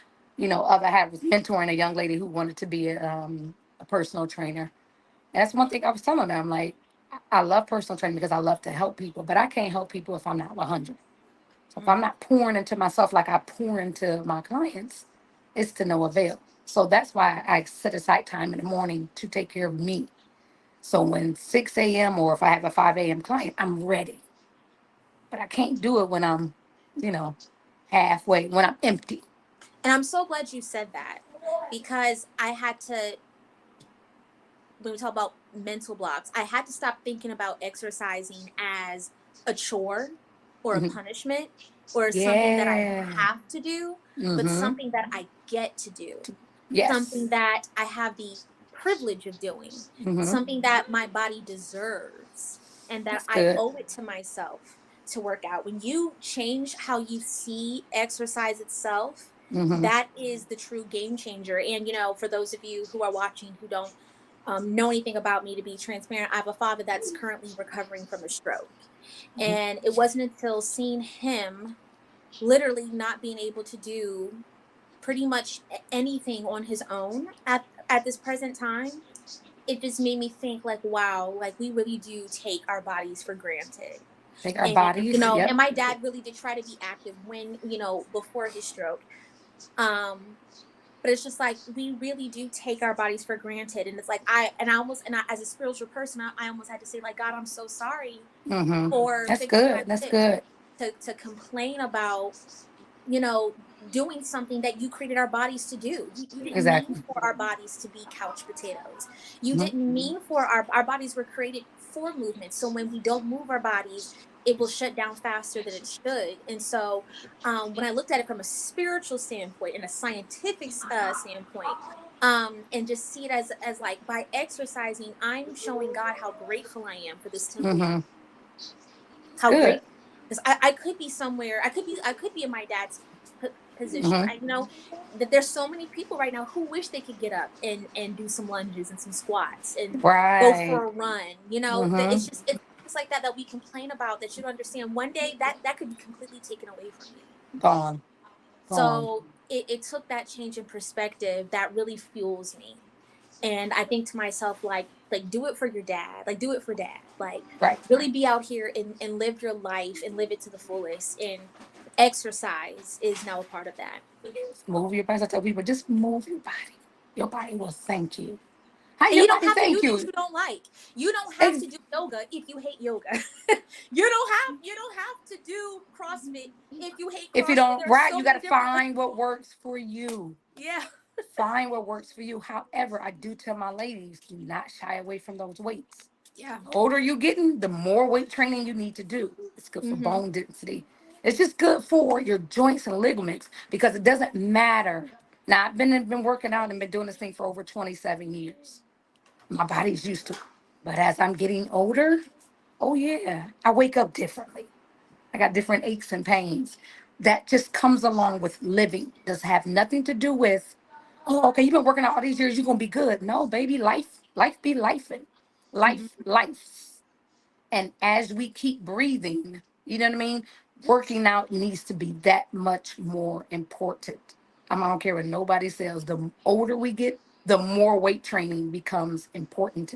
I was mentoring a young lady who wanted to be a personal trainer. And that's one thing I was telling her. I'm like, I love personal training because I love to help people, but I can't help people if I'm not 100. So if I'm Mm. not pouring into myself like I pour into my clients, it's to no avail. So that's why I set aside time in the morning to take care of me. So when 6 a.m. or if I have a 5 a.m. client, I'm ready. But I can't do it when I'm, you know, halfway, when I'm empty. And I'm so glad you said that, because I had to, when we talk about mental blocks, I had to stop thinking about exercising as a chore or a Mhm. punishment or something that I Yeah. have to do, but Mm-hmm. something that I get to do, something Yes. that I have the privilege of doing, Mm-hmm. something that my body deserves, and that That's I good. owe it to myself to work out. When you change how you see exercise itself, Mm-hmm. that is the true game changer. And, for those of you who are watching who don't know anything about me, to be transparent, I have a father that's currently recovering from a stroke. Mm-hmm. And it wasn't until seeing him literally not being able to do pretty much anything on his own at this present time, it just made me think, like, wow, like we really do take our bodies for granted. Take our And bodies. and Yep. my dad really did try to be active when, before his stroke. um but it's just like we really do take our bodies for granted. And it's like as a spiritual person, I almost had to say, like, God, I'm so sorry Mm-hmm. for That's fixing my good. That's lips, good. to complain about, you know, doing something that you created our bodies to do. You didn't mean Exactly. for our bodies to be couch potatoes. You Mm-hmm. didn't mean for our bodies were created for movement. So when we don't move our bodies, it will shut down faster than it should. And so when I looked at it from a spiritual standpoint and a scientific standpoint, and just see it as like, by exercising, I'm showing God how grateful I am for this temple, Mm-hmm. It's how good. great, because I could be somewhere, I could be in my dad's position, Mm-hmm. right? That there's so many people right now who wish they could get up and do some lunges and some squats and go Right. for a run. That Mm-hmm. it's things like that we complain about, that you don't understand. One day that could be completely taken away from you. Gone. Gone. So it took that change in perspective that really fuels me. And I think to myself, like do it for your dad, like do it for dad, like Right. really be out here and live your life and live it to the fullest. And exercise is now a part of that. Move your body. I tell people, just move your body. Your body will thank you. How And your you don't body have to do thank things you? you don't like. You don't have Ex- to do yoga if you hate yoga. You don't have to do CrossFit if you hate If you CrossFit. don't, There are right, so you got many to different find what works for you. yeah. Find what works for you. However, I do tell my ladies, do not shy away from those weights. Yeah. The older you getting, the more weight training you need to do. It's good for Mhm. bone density. It's just good for your joints and ligaments because it doesn't matter. Now I've been working out and been doing this thing for over 27 years. My body's used to it. But as I'm getting older, oh yeah, I wake up differently. I got different aches and pains. That just comes along with living. Does have nothing to do with, oh, okay, you've been working out all these years, you're gonna be good. No, baby, life be lifing. Mhm. Life. And as we keep breathing, you know what I mean? Working out needs to be that much more important. I don't care what nobody says. The older we get, the more weight training becomes important.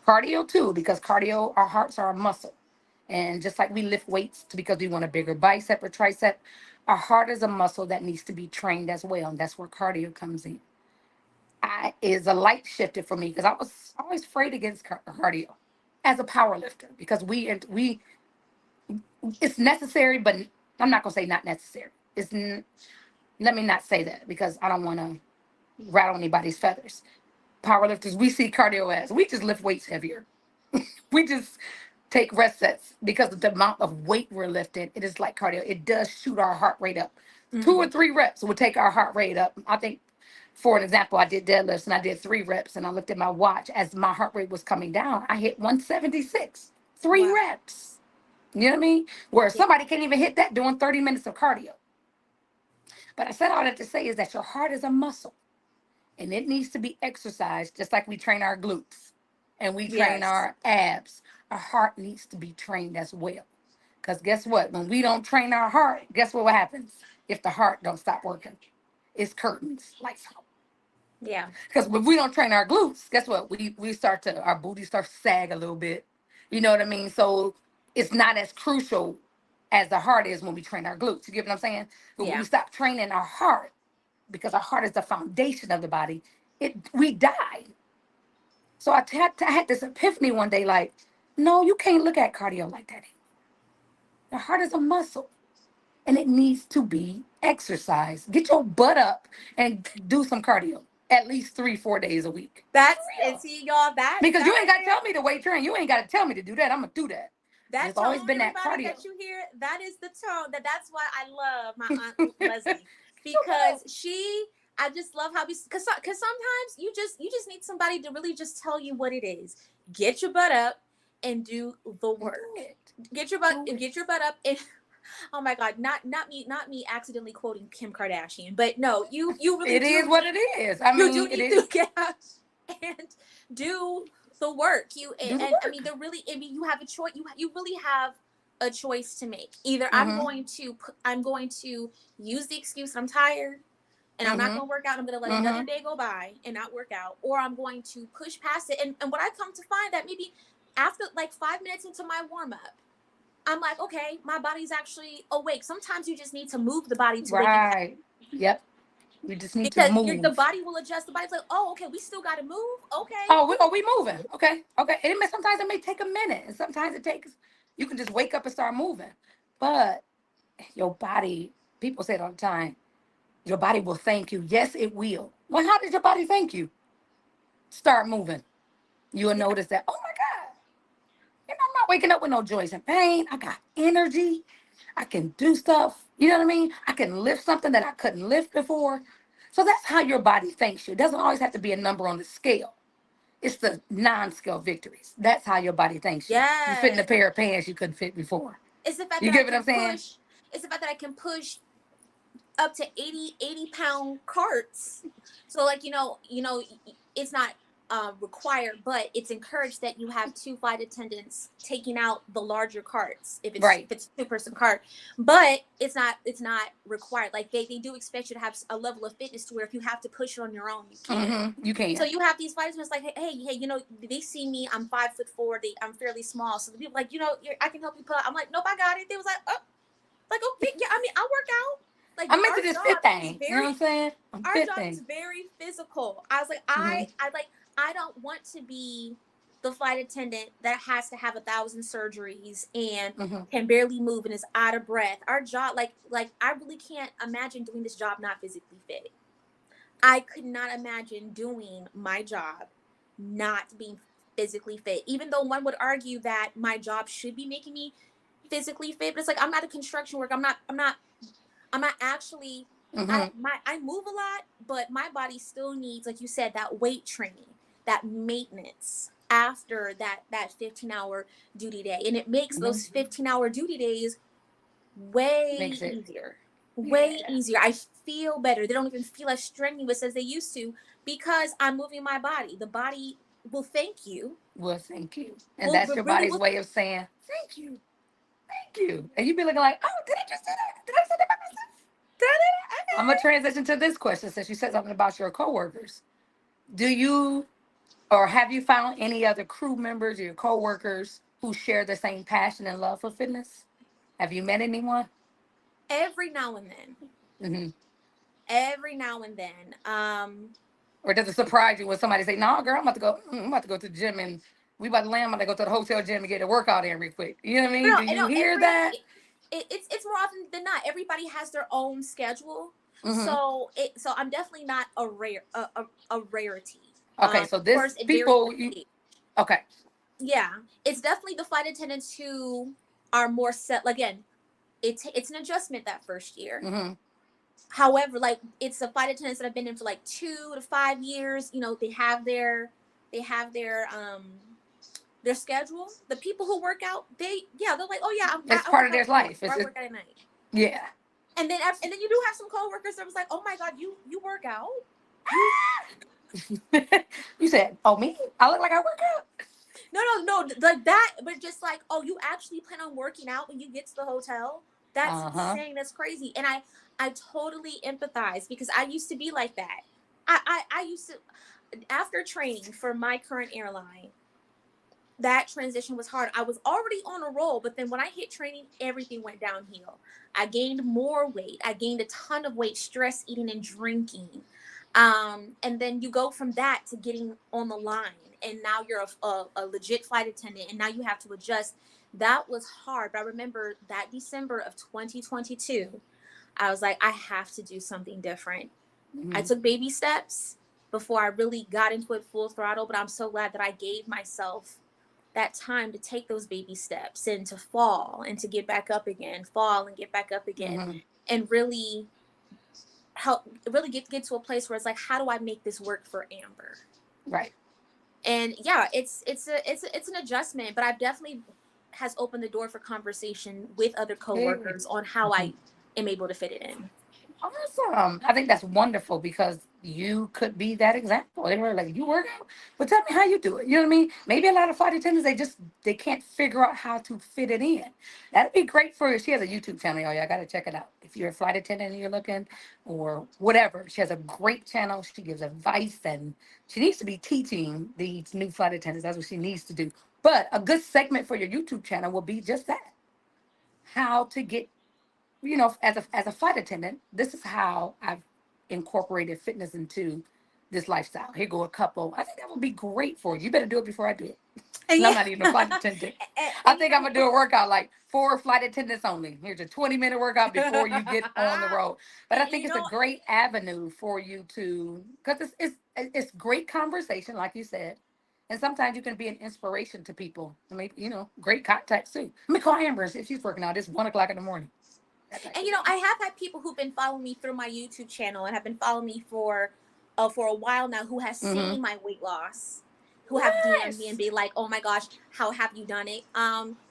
Cardio too, because cardio, our hearts are a muscle. And just like we lift weights because we want a bigger bicep or tricep, our heart is a muscle that needs to be trained as well. And that's where cardio comes in. I is a light shifted for me because I was always afraid against cardio as a power lifter because we it's necessary, but I'm not gonna say not necessary. Let me not say that because I don't want to rattle anybody's feathers. Power lifters, we see cardio as we just lift weights heavier. We just take rest sets because of the amount of weight we're lifting. It is like cardio. It does shoot our heart rate up. 2 or 3 reps will take our heart rate up. I think, for an example, I did deadlifts and I did 3 reps and I looked at my watch as my heart rate was coming down. I hit 176, three Wow. reps. You know what I mean? Where Yeah. somebody can't even hit that doing 30 minutes of cardio. But I said all that to say is that your heart is a muscle and it needs to be exercised just like we train our glutes and we train Yes. our abs. Our heart needs to be trained as well. Because guess what? When we don't train our heart, guess what happens? If the heart don't stop working, it's curtains, lights out. Yeah. Because if we don't train our glutes, guess what? We start to our booty starts to sag a little bit. You know what I mean? So it's not as crucial as the heart is when we train our glutes. You get what I'm saying? But when we Yeah. stop training our heart, because our heart is the foundation of the body, we die. So I had this epiphany one day, like, no, you can't look at cardio like that. Your heart is a muscle and it needs to be exercised. Get your butt up and do some cardio at least 3, 4 days a week. For That's and real. see y'all Because you that ain't right got to there. tell me to weight train. You ain't got to tell me to do that. I'm going to do that. But That it's always tone, been that everybody cardio. that you hear, that is the tone. That's why I love my aunt Leslie So good. because I just love how because sometimes you just need somebody to really just tell you what it is. Get your butt up and do the And do work. it. Do it. Get your butt up and oh my god, not me accidentally quoting Kim Kardashian, but no, you really It is do what it is. I you do mean, it need is. to get up and do the work. Do the And I mean, work. you have a choice. You really have a choice to make. Either Mm-hmm. I'm going to use the excuse I'm tired and I'm not Mm-hmm. going to work out. I'm going to let Mm-hmm. another day go by and not work out, or I'm going to push past it. And what I come to find that maybe after like 5 minutes into my warm up, I'm like, okay, my body's actually awake. Sometimes you just need to move the body to wake it back Right. Yep. We just need to because the move. body will adjust. The body's like, oh, okay, we still got to move. Okay, Oh, we moving. Okay. Okay. And sometimes it may take a minute. And sometimes it takes, you can just wake up and start moving. But your body, people say it all the time, your body will thank you. Yes, it will. Well, how does your body thank you? Start moving. You'll yeah, notice that, oh my God, I'm not waking up with no joints and pain. I got energy. I can do stuff. You know what I mean? I can lift something that I couldn't lift before. So that's how your body thanks you. It doesn't always have to be a number on the scale. It's the non-scale victories. That's how your body thanks you. You fit in a yes. pair of pants you couldn't fit before. It's the fact You that I get what I'm can saying? push. It's the fact that I can push up to 80 pound carts. So like it's not required, but it's encouraged that you have two flight attendants taking out the larger carts if Right. it's a 2-person cart. But it's not required. Like they do expect you to have a level of fitness to where if you have to push it on your own, you can. Mm-hmm. You So can. you have these flight attendants like, hey, they see me, I'm 5'4", I'm fairly small. So the people like, I can help you pull out. I'm like, nope, I got it. They was like, oh, like, okay, yeah, I mean, I'll work out. Like I'm into our this fit job is thing. You know what very I'm saying? I'm our fit job is thing. very physical. I was like, Mm-hmm. I don't want to be the flight attendant that has to have 1,000 surgeries and Mm-hmm. can barely move and is out of breath. Our job, like I really can't imagine doing this job not physically fit. I could not imagine doing my job not being physically fit, even though one would argue that my job should be making me physically fit. But it's like I'm not a construction worker. I'm not actually Mm-hmm. I move a lot, but my body still needs, like you said, that weight training, that maintenance after that 15-hour duty day. And it makes Mm-hmm. those 15-hour duty days way Makes it. easier. Way Yeah. easier. I feel better. They don't even feel as strenuous as they used to because I'm moving my body. The body will thank you. Well, thank you. And Will that's your really body's will. way of saying, thank you. Thank you. And you be looking like, oh, did I just say that? Did I say that by myself? I'm going to transition to this question since you said something about your coworkers. Do you or have you found any other crew members or your coworkers who share the same passion and love for fitness? Have you met anyone? Every now and then. Hmm. Every now and then. Or does it surprise you when somebody say, "No, girl, I'm about to go to the gym and we about to land. I'm about to go to the hotel gym and get a workout in real quick." You know what I mean? Do you No, hear every that? it's more often than not. Everybody has their own schedule, Hmm. so I'm definitely not a rarity. Okay, so Of this course, it varies people, with you age. okay? Yeah, it's definitely the flight attendants who are more set. Again, it's an adjustment that first year. Hmm. However, like it's the flight attendants that have been in for like 2 to 5 years. You know, they have their schedule. The people who work out, they're like, oh yeah, It's I part work of out their in the morning life. or It's I just work out at night. yeah. And then you do have some coworkers that was like, oh my god, you work out, you You said, "Oh me? I look like I work out." no like that, but just like, oh, you actually plan on working out when you get to the hotel? That's Uh huh. insane. That's crazy. And I totally empathize because I used to be like that. I used to, after training for my current airline, that transition was hard. I was already on a roll, but then when I hit training, everything went downhill. I gained more weight. I gained a ton of weight, stress eating and drinking. And then you go from that to getting on the line, and now you're a legit flight attendant, and now you have to adjust. That was hard. But I remember that December of 2022, I was like, I have to do something different. I Hmm. took baby steps before I really got into it full throttle, but I'm so glad that I gave myself that time to take those baby steps and to fall and to get back up again, fall and get back up again, Hmm. and really help, really get to a place where it's like, how do I make this work for Amber? Right. And yeah, it's an adjustment, but I've definitely has opened the door for conversation with other Hey. coworkers on how I am able to fit it in. Awesome. I think that's wonderful because you could be that example. They were like, "You work out? Well, tell me how you do it." You know what I mean? Maybe a lot of flight attendants, they can't figure out how to fit it in. That'd be great for her. She has a YouTube channel, y'all. Y'all gotta check it out. If you're a flight attendant and you're looking or whatever, she has a great channel. She gives advice and she needs to be teaching these new flight attendants. That's what she needs to do. But a good segment for your YouTube channel will be just that. How to get, as a flight attendant, this is how I've incorporated fitness into this lifestyle. Here go a couple. I think that would be great for you. You better do it before I do it. And And I'm yeah, not even a flight attendant. I and you think I'm know, gonna do a workout like for flight attendants only. Here's a 20-minute workout before you get on the road. But I and think you it's a know, great avenue for you to, because it's great conversation, like you said. And sometimes you can be an inspiration to people. I mean, great contacts too. Let me call Amber and see if she's working out. It's 1 o'clock in the morning. That type and of you know, thing. I have had people who've been following me through my YouTube channel and have been following me for a while now, who has Mm-hmm. seen my weight loss, who have DM'd me and Yes. be like, "Oh my gosh, how have you done it?"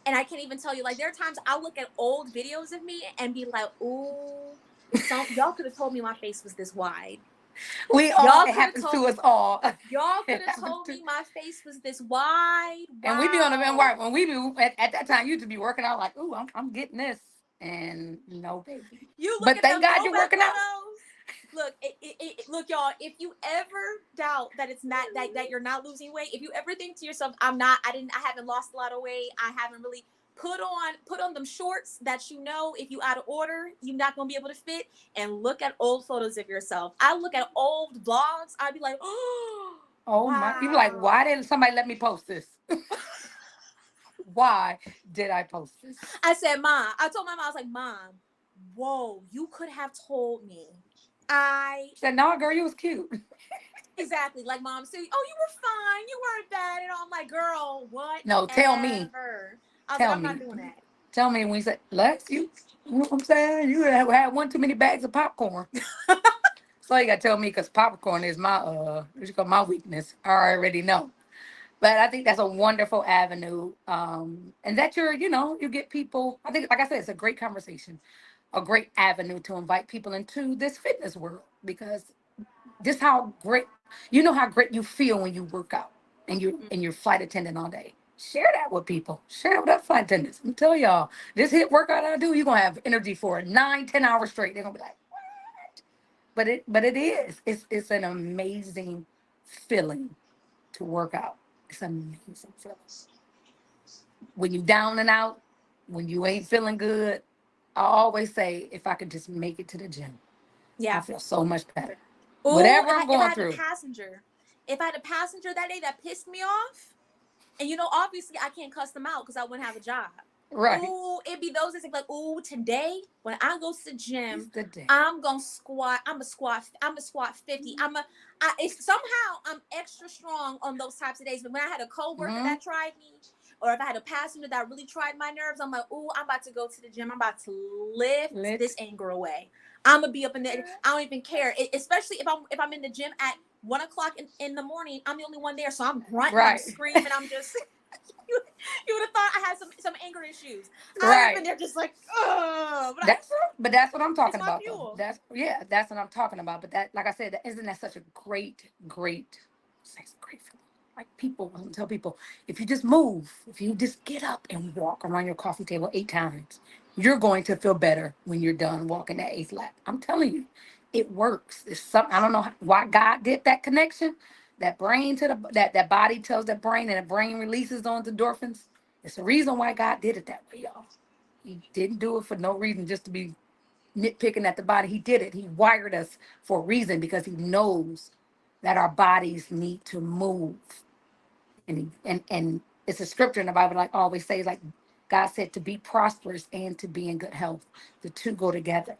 And I can't even tell you, like, there are times I'll look at old videos of me and be like, "Ooh, some y'all could have told me my face was this wide. Y'all It could have happens told to us all. y'all could It have happens told to, me my face was this wide. and we be on the and Wow." work when we be at that time. You used to be working out like, ooh, I'm getting this, and no, baby. You look But at them thank God you're throwback working out. photos. Look, look, y'all. If you ever doubt that it's not that you're not losing weight, if you ever think to yourself, I haven't lost a lot of weight, I haven't really put on them shorts that you know if you out of order, you're not gonna be able to fit, and look at old photos of yourself. I look at old vlogs, I'd be like, oh Oh my! You like, wow. why didn't somebody let me post this? Why did I post this? I said, Mom, I told my mom, I was like, Mom, whoa, you could have told me. I She said, "No, girl, you was cute." Exactly. Like mom said, oh, you were fine. You weren't bad. And I'm like, girl, No, tell me. whatever. I was like, Tell I'm not me. doing that. Tell me when you said, Lex, you know what I'm saying? You had one too many bags of popcorn. So you gotta tell me because popcorn is my weakness. I already know. But I think that's a wonderful avenue. And that you get people. I think, like I said, it's a great conversation, a great avenue to invite people into this fitness world because this how great how great you feel when you work out and you're flight attendant all day. Share that with people. Share that with other flight attendants. I'm telling y'all, this hit workout I do, you're gonna have energy for 9-10 hours straight. They're gonna be like, but it is. It's an amazing feeling to work out. It's an amazing feeling. When you down and out, when you ain't feeling good, I always say if I could just make it to the gym, I Yeah. feel so much better. Ooh, Whatever I'm if I going had through. if I had a passenger that day that pissed me off, and obviously I can't cuss them out because I wouldn't have a job. Right. Ooh, it'd be those that say like, ooh, today when I go to the It's gym, the day. I'm gonna squat. I'm a squat 50. It's somehow I'm extra strong on those types of days. But when I had a coworker Mhm. that tried me, or if I had a passenger that really tried my nerves, I'm like, ooh, I'm about to go to the gym. I'm about to lift this anger away. I'm gonna be up in there. I don't even care. Especially if I'm in the gym at 1 o'clock in the morning. I'm the only one there, so I'm grunting, I'm Right. screaming, I'm just. You would have thought I had some anger issues. I would have been Right. there just like, oh, That's what I'm it's talking my about though. fuel. That's what I'm talking about. But that, like I said, isn't that such a great sex great feeling? Like people, I tell people, if you just move, if you just get up and walk around your coffee table 8 times, you're going to feel better when you're done walking that eighth lap. I'm telling you, it works. It's something I don't know why God did that connection. That brain to that body tells that brain, and the brain releases on endorphins. It's the reason why God did it that way, y'all. He didn't do it for no reason, just to be nitpicking at the body. He did it. He wired us for a reason because he knows that our bodies need to move. And it's a scripture in the Bible, like I always say, like God said, to be prosperous and to be in good health. The two go together.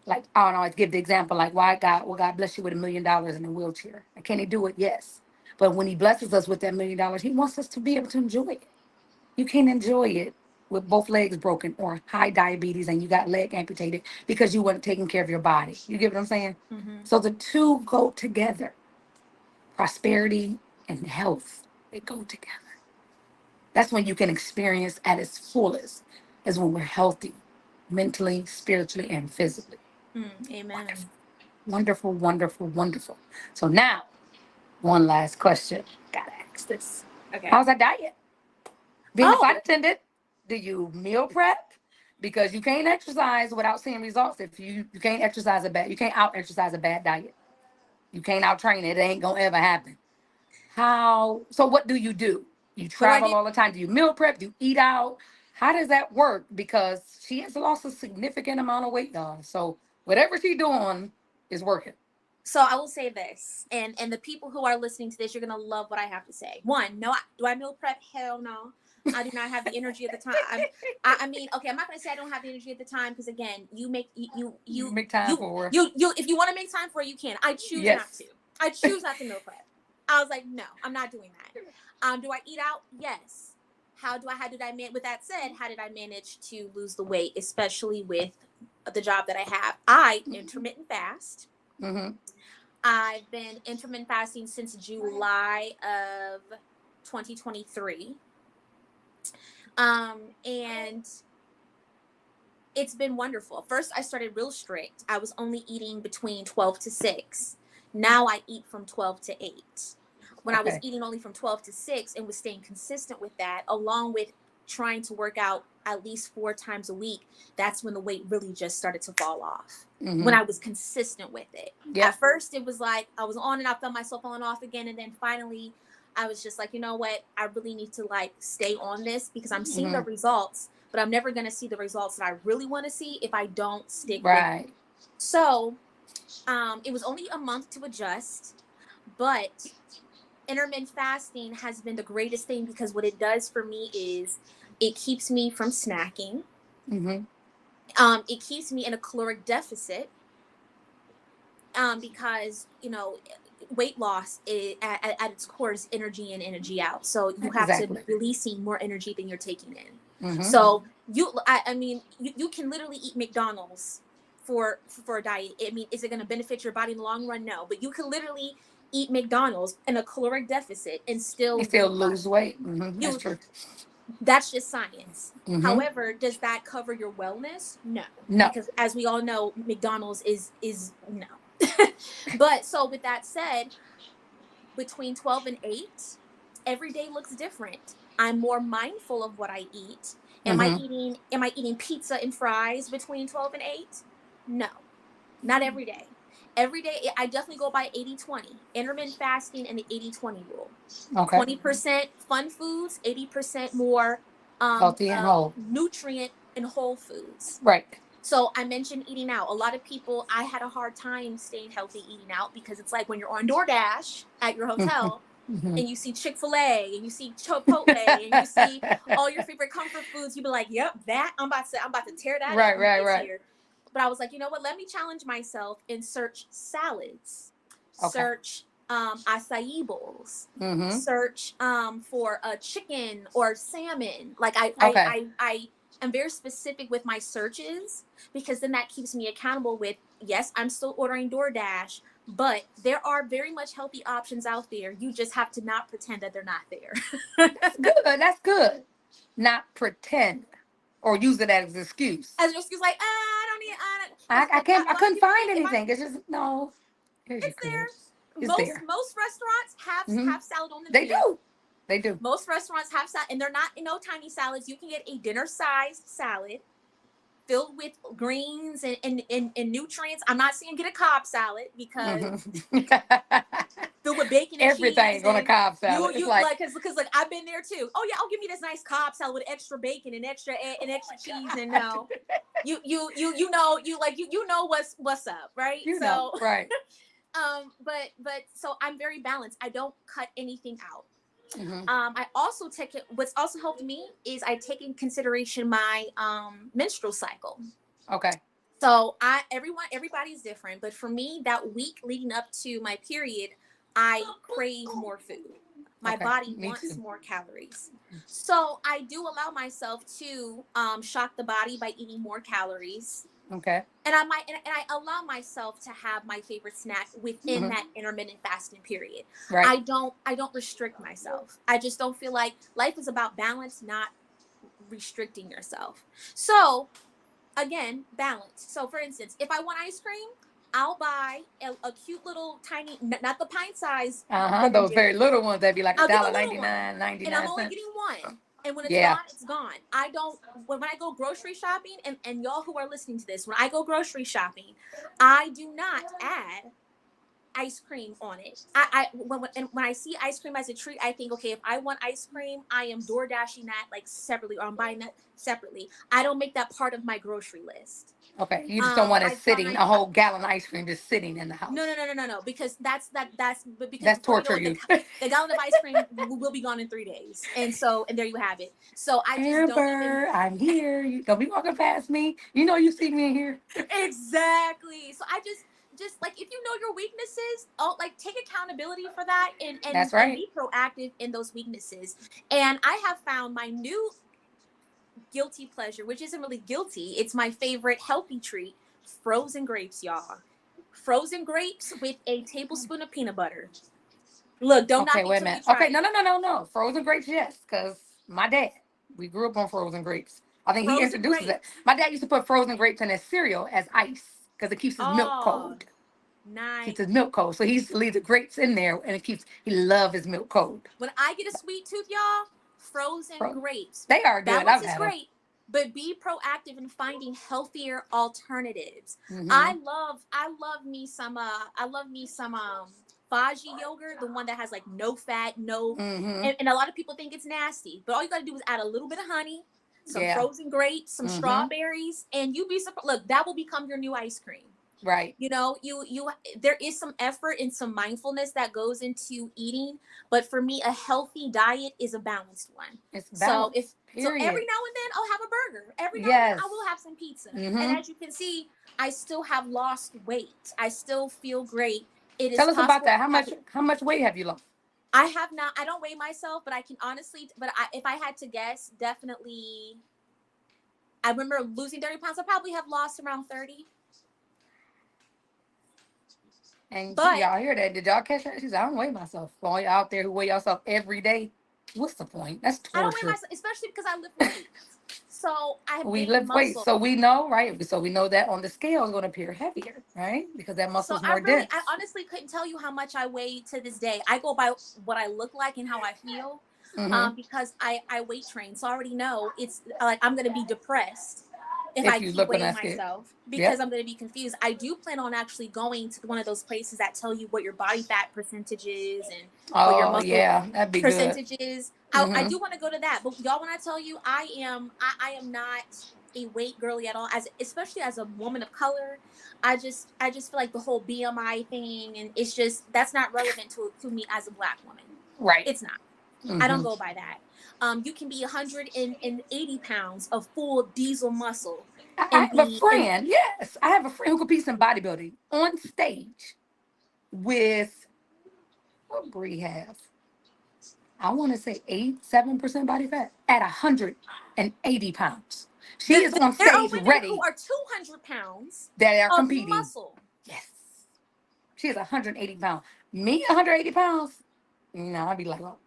Like I don't always give the example, like God bless you with $1 million in a wheelchair. And can he do it? Yes. But when he blesses us with that $1 million, he wants us to be able to enjoy it. You can't enjoy it with both legs broken or high diabetes and you got leg amputated because you weren't taking care of your body. You get what I'm saying? Mm-hmm. So the two go together. Prosperity and health, they go together. That's when you can experience at its fullest, is when we're healthy, mentally, spiritually, and physically. Amen. Wonderful, wonderful, wonderful. So now, one last question. Gotta ask this. Okay. How's that diet? Being a flight Oh, attendant, do you meal prep? Because you can't exercise without seeing results. If you can't you can't out exercise a bad diet. You can't out train it. It ain't gonna ever happen. So what do? You what do I do? travel all the time. Do you meal prep? Do you eat out? How does that work? Because she has lost a significant amount of weight, y'all. So whatever she's doing is working. So I will say this, and the people who are listening to this, you're gonna love what I have to say. One, no, do I meal prep? Hell no. I do not have the energy at the time. I mean, okay, I'm not gonna say I don't have the energy at the time because again, you make You make time for her. you if you want to make time for it, you can. I choose not Yes. to. I choose not to meal prep. I was like, no, I'm not doing that. Do I eat out? Yes. How did I manage? With that said, how did I manage to lose the weight, especially with the job that I have? I intermittent fast. Mm-hmm. I've been intermittent fasting since July of 2023. And it's been wonderful. First, I started real strict. I was only eating between 12 to 6. Now I eat from 12 to 8. When I was Okay. eating only from 12 to 6 and was staying consistent with that, along with trying to work out at least 4 times a week, that's when the weight really just started to fall off. Mm-hmm. When I was consistent with it. Yep. At first, it was like I was on and I felt myself falling off again. And then finally, I was just like, you know what? I really need to like stay on this because I'm seeing the Mhm. results, but I'm never going to see the results that I really want to see if I don't stick with it. Right. So it was only a month to adjust, but intermittent fasting has been the greatest thing because what it does for me is it keeps me from snacking. Mhm. It keeps me in a caloric deficit, because weight loss at its core is energy in, energy out. So you have to be Exactly. releasing more energy than you're taking in. Mhm. So I mean, you can literally eat McDonald's for a diet. I mean, is it going to benefit your body in the long run? No, but you can literally eat McDonald's in a caloric deficit and You still still gain lose body. weight. Mhm. That's You true. That's just science. Mhm. However, does that cover your wellness? No, No. because as we all know, McDonald's is no. But so with that said, between 12 and 8, every day looks different. I'm more mindful of what I eat. Mhm. Am I eating pizza and fries between 12 and 8? No. Not every day. Every day I definitely go by 80/20. Intermittent fasting and the 80/20 rule. Okay. 20% fun foods, 80% more Healthy and whole. nutrient and whole foods. Right. So I mentioned eating out. A lot of people, I had a hard time staying healthy eating out because it's like when you're on DoorDash at your hotel Mhm. and you see Chick-fil-A and you see Chipotle and you see all your favorite comfort foods, you be like, "Yep, that I'm about to tear that up Right. when it Right. gets Right. here." But I was like, you know what? Let me challenge myself and search salads, Okay. search acai bowls, Mhm. search for a chicken or salmon. Like Okay. I am very specific with my searches because then that keeps me accountable with, yes, I'm still ordering DoorDash, but there are very much healthy options out there. You just have to not pretend that they're not there. That's good. That's good. Not pretend or use it as an excuse. As an excuse, like, I don't need, I don't, I, because I can't. I a lot of couldn't people find think if I, anything. It's just no. Yes, you it's could. there. It's there. Most restaurants Hmm. have salad on the They menu. do. They do. Most restaurants have salad, and they're not tiny salads. You can get a dinner sized salad filled with greens and nutrients. I'm not saying get a Cobb salad because Hmm. filled with bacon and cheese Everything on a and Cobb salad. It's you like, like because like I've been there too. Oh yeah, I'll give me this nice Cobb salad with extra bacon and extra and oh extra my cheese and God. no. You know you know what's up, right? You know, So right. but so I'm very balanced. I don't cut anything out. Hmm. I also take it. What's also helped me is I take in consideration my menstrual cycle. Okay. So everybody's different, but for me, that week leading up to my period, I crave more food. My Okay. body Me wants too. more calories. So I do allow myself to shock the body by eating more calories. Okay. And I allow myself to have my favorite snack within Hmm. that intermittent fasting period. Right. I don't restrict myself. I just don't feel like life is about balance, not restricting yourself. So again, balance. So for instance, if I want ice cream, I'll buy a cute little tiny, not the pint size Uh-huh. Ben and Those very Jerry's. little ones that'd be like a I'll get a dollar little ninety one, nine, ninety and I'm nine only cents. getting one. And when it's Yeah. gone, it's gone. I don't. When I go grocery shopping, and y'all who are listening to this, when I go grocery shopping, I do not add ice cream on it. When I see ice cream as a treat, I think, okay, if I want ice cream, I am door dashing that like separately, or I'm buying that separately. I don't make that part of my grocery list. Okay. You just don't want it I sitting, find a whole gallon of ice cream just sitting in the no, house. no, no, no, no, no, because but because That's before you know torture it, you. the gallon of ice cream will be gone in 3 days, and there you have it. So I just don't even Amber, I'm here. You don't be walking past me. You know you see me in here. exactly. So I just like if you know your weaknesses, oh, like take accountability for that That's and right. be proactive in those weaknesses. And I have found my new guilty pleasure, which isn't really guilty. It's my favorite healthy treat: frozen grapes, y'all. Frozen grapes with a tablespoon of peanut butter. Look, don't Okay, knock it wait a till you minute. try Okay, no, it. no, no, no, no. Frozen grapes, yes, because my dad, we grew up on frozen grapes. I think he Frozen introduces it. grapes. My dad used to put frozen grapes in his cereal as ice because it keeps his milk Oh, cold. Keeps nice. his milk cold. So he used to leave the grapes in there and he loved his milk cold. When I get a sweet tooth, y'all, frozen Fro- grapes. They are good. Balance I've is had them. great, but be proactive in finding healthier alternatives. Hmm. I love me some Faji yogurt, the one that has like no fat, no, Mm-hmm. and a lot of people think it's nasty, but all you gotta do is add a little bit of honey, some Yeah. frozen grapes, some Mm-hmm. strawberries, and you'd be surprised. Look, that will become your new ice cream. Right. You know, there is some effort and some mindfulness that goes into eating, but for me, a healthy diet is a balanced one. It's So balance. if so every Period. now and then I'll have a burger. Every now and then Yes. I will have some pizza. And Mm-hmm. as you can see, I still have lost weight. I still feel great. It is Tell us about possible that. to have. How much weight have you lost? I have not. I don't weigh myself, but I can honestly. But if I had to guess, definitely. I remember losing 30 pounds. I probably have lost around 30. And But y'all hear that? Did y'all catch that? She said, I don't weigh myself. All y'all out there who weigh yourself every day, what's the point? That's I don't weigh torture. myself, especially because I lift weights. So I have We gained lift weights, muscle. so we know, right? So we know that on the scale is going to appear heavier, right? Because that So muscle's more dense. I honestly couldn't tell you how much I weigh to this day. I go by what I look like and how I feel, Mm-hmm. because I weight train. So I already know it's like I'm going to be depressed if I If you keep look on weighing that scale. myself, because Yep. I'm going to be confused. I do plan on actually going to one of those places that tell you what your body fat percentage is and what your Oh, muscle yeah. That'd be good. percentages. I Mm-hmm. do want to go to that, but y'all, when I tell you, I am not a weight girly at all. As especially as a woman of color, I just feel like the whole BMI thing, and it's just that's not relevant to me as a black woman. Right. It's not. I Mm-hmm. don't go by that. You can be 180 pounds of full diesel muscle I and have a be and friend. Yes. I have a friend who competes in bodybuilding on stage with what Brie has. I want to say 7% body fat at 180 pounds. She is on there are stage women who ready are 200 pounds that are of competing. muscle. Yes. She is 180 pounds. Me, 180 pounds? No, I'd be like, oh.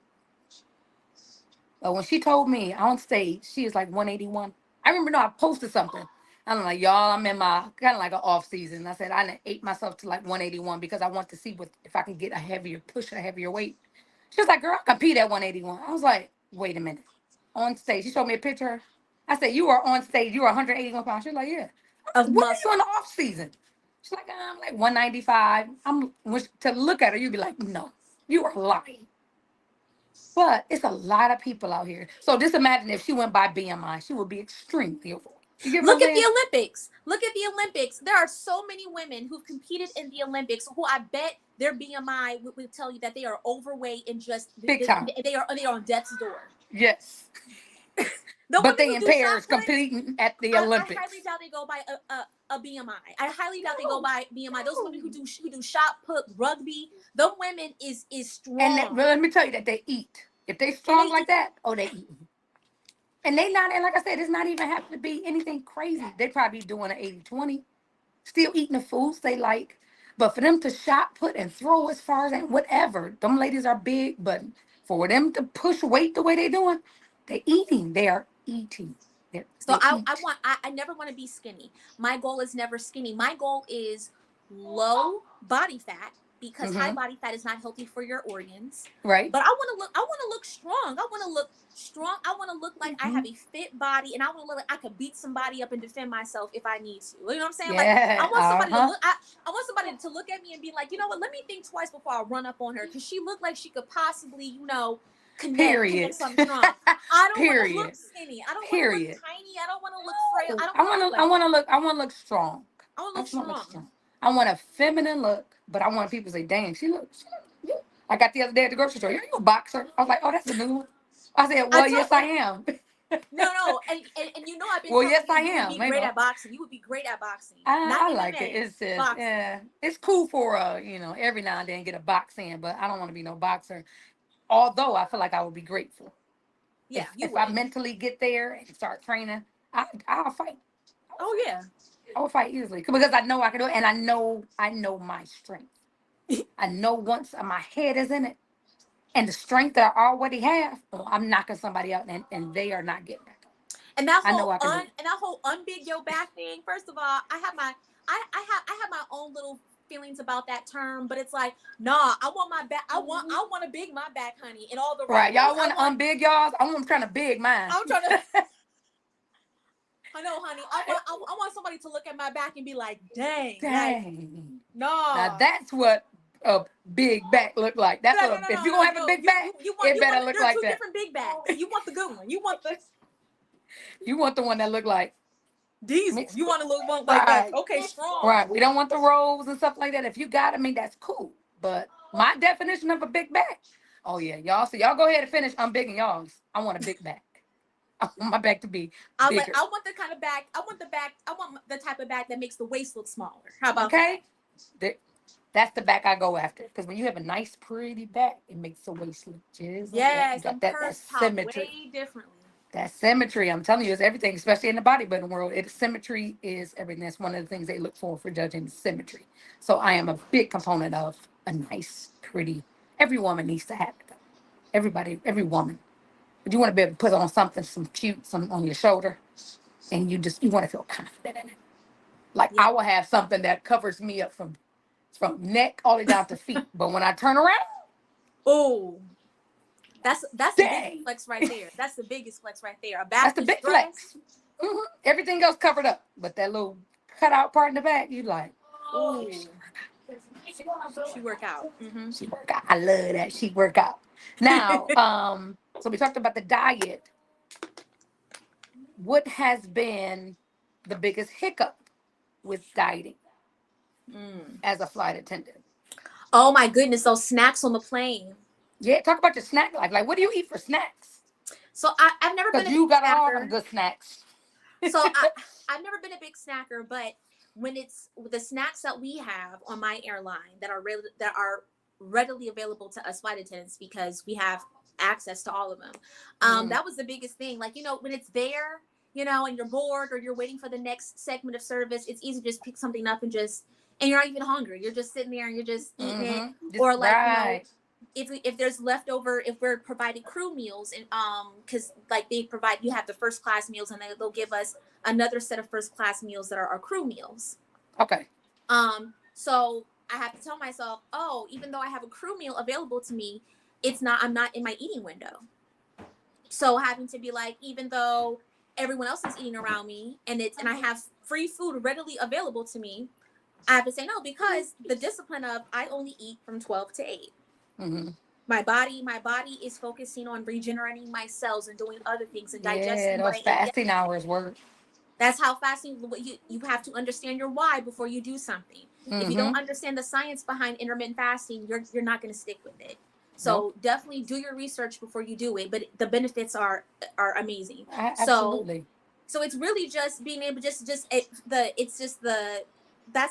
But when she told me on stage, she is like 181. I remember, no, I posted something. I'm like, y'all, I'm in my kind of like an off season. I said, I done ate myself to like 181 because I want to see what if I can get a heavier, push a heavier weight. She was like, girl, I compete at 181. I was like, wait a minute. On stage. She showed me a picture. I said, you are on stage. You are 181 pounds. She was like, yeah. I'm Of like, what are you muscle. in the off season? She's like, I'm like 195. To look at her, you'd be like, no, you are lying. But it's a lot of people out here. So just imagine if she went by BMI, she would be extremely overweight. You get what I'm Look at the saying? Olympics. Look at the Olympics. There are so many women who've competed in the Olympics who I bet their BMI would tell you that they are overweight and just Big time. they are on death's door. Yes. The But women they who in do shot pairs put, competing at the I highly Olympics. doubt they go by a BMI. I highly doubt they go by BMI. Those women who do shot put, rugby, the women is And strong let me tell you that they eat. If they and strong they like eat. that, oh, they eat. And they not, and like I said, it's not even have to be anything crazy. They probably doing an 80-20, still eating the foods they like. But for them to shot put and throw as far as and whatever, them ladies are big, but for them to push weight the way they doing, they're eating. They are eating. So They eat. I never want to be skinny. My goal is never skinny. My goal is low body fat because high Mm-hmm. body fat is not healthy for your organs. Right? But I want to look strong. I want to look strong. I want to look like I Mm-hmm. have a fit body and I want to look like I could beat somebody up and defend myself if I need to. You know what I'm saying? Like I Yeah. want somebody to Uh-huh. look I want somebody to look at me and be like, "You know what? Let me think twice before I run up on her cuz she looked like she could possibly, connect Period. something strong." I don't want to look Period. skinny. I don't want to look Period. tiny. I don't want to look frail. I don't I want to want look to. I like want that. to look. I want to look strong. I want to I look just want to look strong. strong. I want a feminine look, but I want people to say, "Dang, she looks." Yeah. I got the other day at the grocery store. Are you a boxer? I was like, "Oh, that's a new one." I said, I "Well, told yes, I am." no, and I've been Well, telling yes, you I you would am. be You great know, at boxing. You would be great at boxing. Not I like it. MMA, It's just, boxing. yeah, it's cool for every now and then get a box in, but I don't want to be no boxer. Although I feel like I would be grateful Yeah, you if I would. mentally get there and start training. I'll fight. I will Oh fight. yeah. I will fight easily because I know I can do it, and I know my strength. I know once my head is in it, and the strength that I already have, oh, I'm knocking somebody out, and they are not getting back up. And that I know whole I can do it. unbig your back thing. First of all, I have my own little feelings about that term, but it's like, nah, I want my back. I want to big my back, honey, in all the right Right? ways. Y'all want to unbig y'all? I'm trying to big mine. I'm trying to. I know, honey. I want somebody to look at my back and be like, dang, like, Dang. Now nah. that's what a big back look like? That's No, what, no, if no, you're no, gonna have a no. big back, it better look There are like two that. different big backs. You want the good one. You want the You want the one that look like diesel. mixed. You want to look one like that. Right. Okay, strong. Right. We don't want the rolls and stuff like that. If you got, I mean, that's cool. But my definition of a big back. Oh yeah, y'all. So y'all go ahead and finish. I'm big in y'all's. I want a big back. I want my back to be I bigger. want the kind of back. I want the type of back that makes the waist look smaller. How about Okay. That's the back I go after. Because when you have a nice, pretty back, it makes the waist look just like that. Yes, You some got that curves pop symmetry. way differently. That symmetry, I'm telling you, is everything, especially in the bodybuilding world. Symmetry is everything. That's one of the things they look for judging symmetry. So I am a big component of a nice, pretty. Every woman needs to have it. Everybody, every woman. But you want to be able to put on something, some cute, some on your shoulder, and you want to feel confident in it. Like Yeah. I will have something that covers me up from neck all the way down to feet. But when I turn around, Oh, that's the dang, biggest flex right there. That's the biggest flex right there. A back that's the that's big flex. Everything else covered up, but that little cutout part in the back, you like, Ooh, she work out. Mm-hmm. she work out. I love that she work out. Now, so we talked about the diet. What has been the biggest hiccup with dieting as a flight attendant? Oh my goodness, those snacks on the plane. Yeah, talk about your snack life. Like, what do you eat for snacks? So I've never been Because a you big got all snacker. them good snacks. So I've never been a big snacker, but when it's the snacks that we have on my airline that are readily available to us flight attendants because we have access to all of them. That was the biggest thing. Like, when it's there, and you're bored or you're waiting for the next segment of service, it's easy to just pick something up and you're not even hungry. You're just sitting there and you're just eating it. Or like, right. If there's leftover, if we're providing crew meals, and because like you have the first class meals, and they'll give us another set of first class meals that are our crew meals. Okay. So I have to tell myself, oh, even though I have a crew meal available to me, I'm not in my eating window. So having to be like, even though everyone else is eating around me and I have free food readily available to me, I have to say no, because the discipline of I only eat from 12 to 8. Mm-hmm. My body is focusing on regenerating my cells and doing other things and digesting. Yeah, those fasting hours work. That's how fasting. You have to understand your why before you do something. If you don't understand the science behind intermittent fasting, you're not going to stick with it. So definitely do your research before you do it. But the benefits are amazing. Absolutely. So it's really just being able that's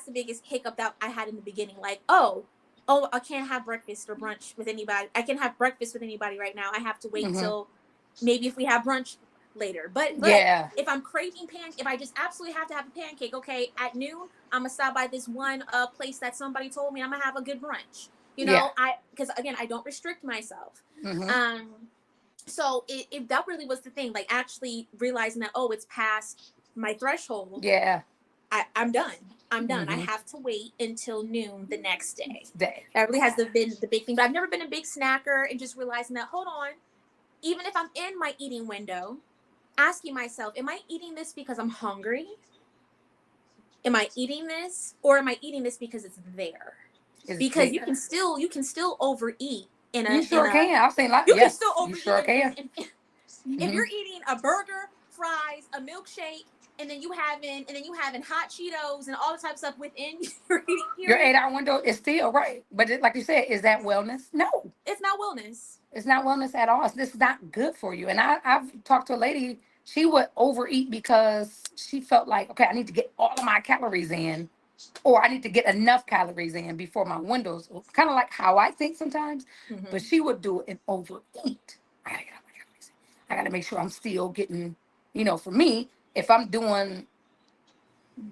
the biggest hiccup that I had in the beginning. Like, oh, I can't have breakfast or brunch with anybody. I can't have breakfast with anybody right now. I have to wait till maybe if we have brunch later. But yeah, if I'm craving if I just absolutely have to have a pancake, okay, at noon, I'm going to stop by this one place that somebody told me I'm going to have a good brunch. Because again, I don't restrict myself. So that really was the thing, like actually realizing that, oh, it's past my threshold. Yeah. I'm done. I have to wait until noon the next day. That really has been the big thing. But I've never been a big snacker, and just realizing that, hold on, even if I'm in my eating window, asking myself, am I eating this because I'm hungry? Am I eating this, or am I eating this because it's there? Because you can still overeat. You sure can. I've seen lots. You can still overeat. You sure can. If you're eating a burger, fries, a milkshake, and then you having hot Cheetos and all the type of stuff within your eating period, your 8-hour window is still right. But like you said, is that wellness? No, it's not wellness. It's not wellness at all. This is not good for you. And I've talked to a lady. She would overeat because she felt like, okay, I need to get all of my calories in, or I need to get enough calories in before my windows. Kind of like how I think sometimes. But she would do it and overeat. I gotta get all my calories in. I gotta make sure I'm still getting, for me, if I'm doing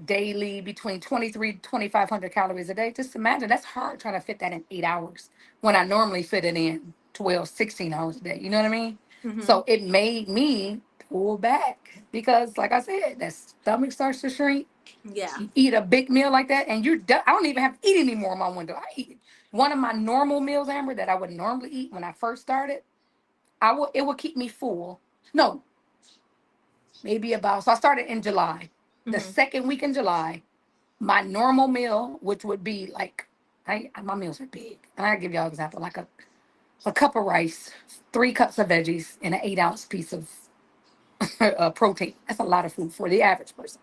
daily between 23 to 2,500 calories a day, just imagine that's hard trying to fit that in 8 hours when I normally fit it in 12, 16 hours a day. You know what I mean? So it made me pull back because, like I said, that stomach starts to shrink. Yeah. You eat a big meal like that and you're done. I don't even have to eat anymore in my window. I eat one of my normal meals, Amber, that I would normally eat when I first started. It would keep me full. No, maybe so I started in July. The second week in July, my normal meal, which would be like My meals are big. And I give y'all an example, like a cup of rice, 3 cups of veggies, and an 8-ounce piece of protein. That's a lot of food for the average person.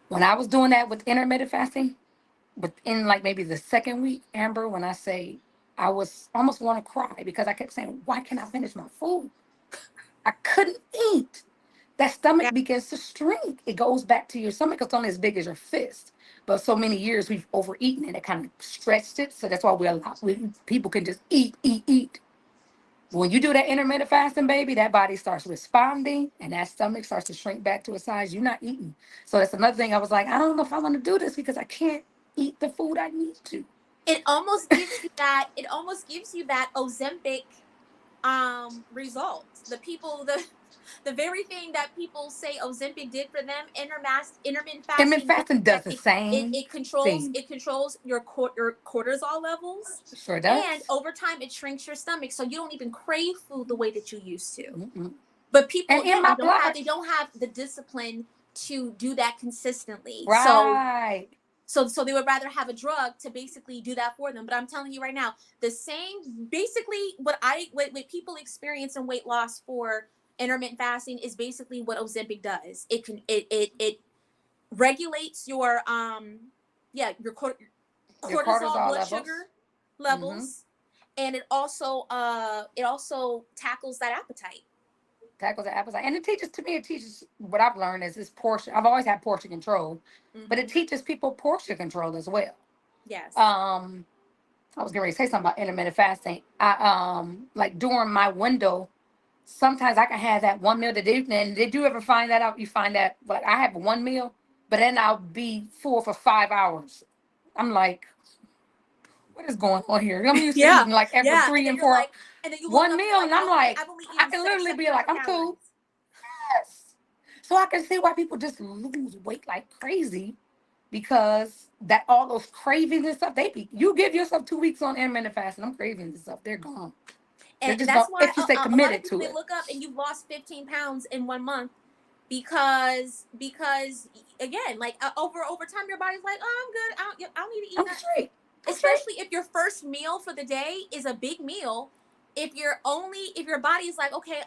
When I was doing that with intermittent fasting, within like maybe the second week, Amber, when I say I was almost want to cry because I kept saying, why can't I finish my food? I couldn't eat. That Yeah. stomach begins to shrink. It goes back to your stomach. It's only as big as your fist. But so many years we've overeaten and it kind of stretched it. So that's why people can just eat, eat, eat. When you do that intermittent fasting, baby, that body starts responding and that stomach starts to shrink back to a size you're not eating. So that's another thing I was like, I don't know if I want to do this because I can't eat the food I need to. It almost gives you that. It almost gives you that Ozempic result. The very thing that people say Ozempic did for them, intermittent Intermittent fasting does fasting does that. the It, same it controls thing. it controls your cortisol levels, Sure and does. over time it shrinks your stomach, so you don't even crave food the way that you used to. Mm-mm. But people, And in again, my they blood. don't have the discipline to do that consistently. Right. So they would rather have a drug to basically do that for them. But I'm telling you right now, the same basically what people experience in weight loss for intermittent fasting is basically what Ozempic does. It regulates your your Your cortisol cortisol blood levels. sugar Mm-hmm. levels, and it also tackles that appetite. Tackles the appetite. And it teaches what I've learned is this portion. I've always had portion control, but it Mm-hmm. teaches people portion control as well. Yes. Um, I was going to say something about intermittent fasting. Like during my window, sometimes I can have that one meal. Did you ever find that out? You find that, like, I have one meal, but then I'll be full for 5 hours. I'm like, what is going on here? I'm used to Yeah, eating like every yeah. And three then and you're four like, and then you look one up, you're meal, like, and I'm like, I've only I eaten can literally be like, 700 I'm calories. cool. Yes. So I can see why people just lose weight like crazy because that all those cravings and stuff, you give yourself 2 weeks on intermittent fasting, them cravings and stuff, they're gone. They're And just that's gone why if you stay a lot of committed people, to they it. look up and you've lost 15 pounds in 1 month because again, like over time, your body's like, oh, I'm good. I don't need to eat I'm that. straight. I'm straight. Especially if your first meal for the day is a big meal. If your body is like, okay,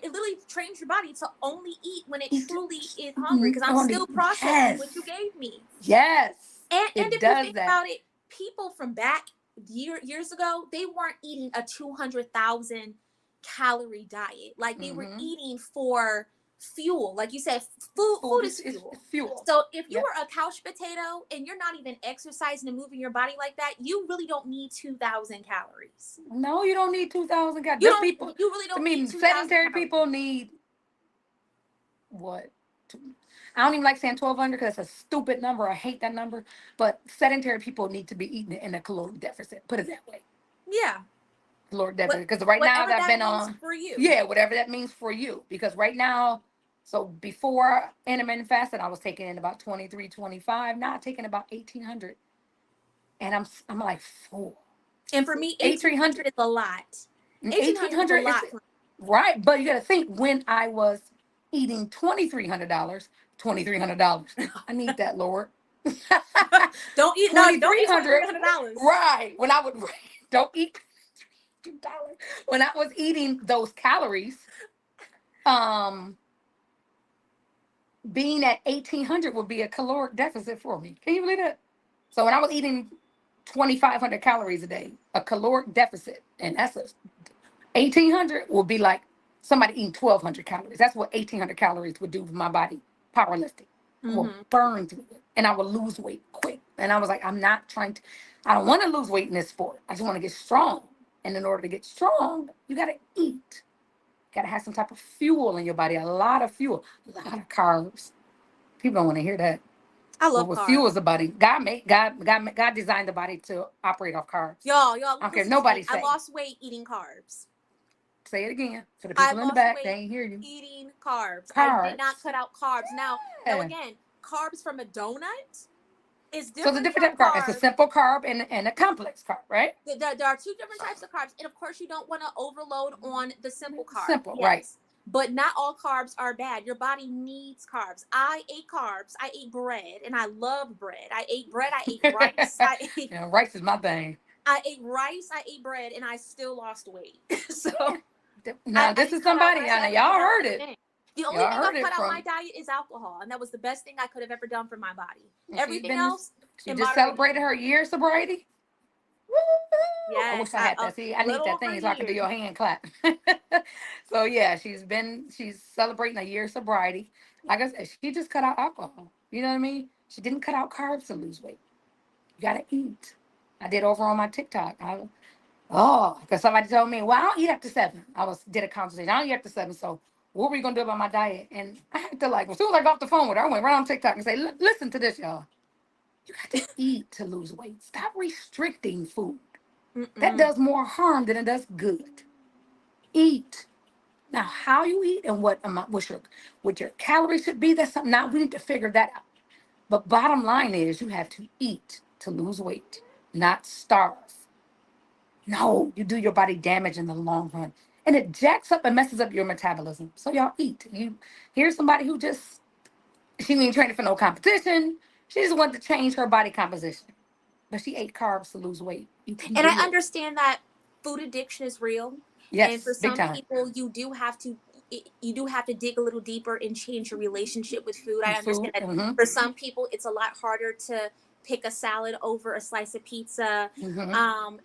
it literally trains your body to only eat when it Eat. truly is hungry because I'm Only still processing what you yes. gave me. Yes. And It if you does think that. about it, people from back years ago, they weren't eating a 200,000 calorie diet. Like they were Mm-hmm. eating for fuel. Like you said, food is Is fuel. fuel. So if you Yep. were a couch potato and you're not even exercising and moving your body like that, you really don't need 2,000 calories. No, you don't need 2,000 calories. You Them don't. people, You really to don't need me, 2,000 sedentary calories. people need what? I don't even like saying 1,200 because it's a stupid number. I hate that number. But sedentary people need to be eating it in a caloric deficit. Put it that way. Yeah. Caloric deficit. Because right now Whatever that I've that been means on, for you. yeah, whatever that means for you. Because right now, so before intermittent fasting, I was taking in about 23, 25. Now I'm taking about 1,800. And I'm like full. And for me, 1,800 1,800. is a lot. 1,800 is a 1,800 is lot. right. But you got to think when I was eating $2,300, $2,300. I need that, Lord. Don't eat. No, don't eat 2,300. $2,300. Right. When I would don't eat $2. When I was eating those calories, um, being at 1,800 would be a caloric deficit for me. Can you believe that? So when I was eating 2,500 calories a day, a caloric deficit, and that's 1,800 will be like somebody eating 1,200 calories. That's what 1,800 calories would do for my body. Powerlifting. I will Mm-hmm. burn through it, and I will lose weight quick. And I was like, I don't want to lose weight in this sport. I just want to get strong. And in order to get strong, you got to eat. You got to have some type of fuel in your body. A lot of fuel, a lot of carbs. People don't want to hear that. I But love what carbs. fuels the body? God designed the body to operate off carbs. Y'all, I don't care. listen to me. Nobody I say. lost weight eating carbs. Say it again for the I people in the lost back. They weight ain't hear you. eating carbs. I did not Carbs. cut out carbs. Now, Yeah. again, carbs from a donut is So the different different type from of carb. It's a carbs. simple carb and a complex carb, right? There are two different types of carbs, and of course, you don't want to overload on the simple carbs. Simple, right? Yes, but not all carbs are bad. Your body needs carbs. I ate carbs. I ate bread, and I love bread. I ate bread. I ate rice. Yeah, rice is my thing. I ate rice. I ate bread, and I still lost weight. So Now I this didn't is cut out somebody. my I know diet for y'all that heard one it. thing. The only Y'all thing heard I've it cut out my from. diet is alcohol, and that was the best thing I could have ever done for my body. And Everything else she in just moderation. celebrated her year of sobriety. Woo! I wish Yes, I I had a that. See, I need little that over thing a so I can do year. your hand clap. So yeah, she's celebrating a year of sobriety. Like I said, she just cut out alcohol. You know what I mean? She didn't cut out carbs to lose weight. You gotta eat. I did over on my TikTok. Because somebody told me, well, I don't eat after 7. Did a conversation. I don't eat after 7. So what were you gonna do about my diet? And I had to as soon as I got off the phone with her, I went right on TikTok and say, listen to this, y'all. You got to eat to lose weight. Stop restricting food. That Mm-mm. does more harm than it does good. Eat. Now, how you eat and what amount, what your calories should be, that's something now we need to figure that out. But bottom line is you have to eat to lose weight, not starve. No, you do your body damage in the long run. And it jacks up and messes up your metabolism. So y'all eat. Here's somebody who just, she ain't training for no competition. She just wanted to change her body composition. But she ate carbs to lose weight. You can And I do it. understand that food addiction is real, and for Yes, big some time. people, you do have to dig a little deeper and change your relationship with food. I With understand food. that Mm-hmm. for some people, it's a lot harder to pick a salad over a slice of pizza. Mm-hmm.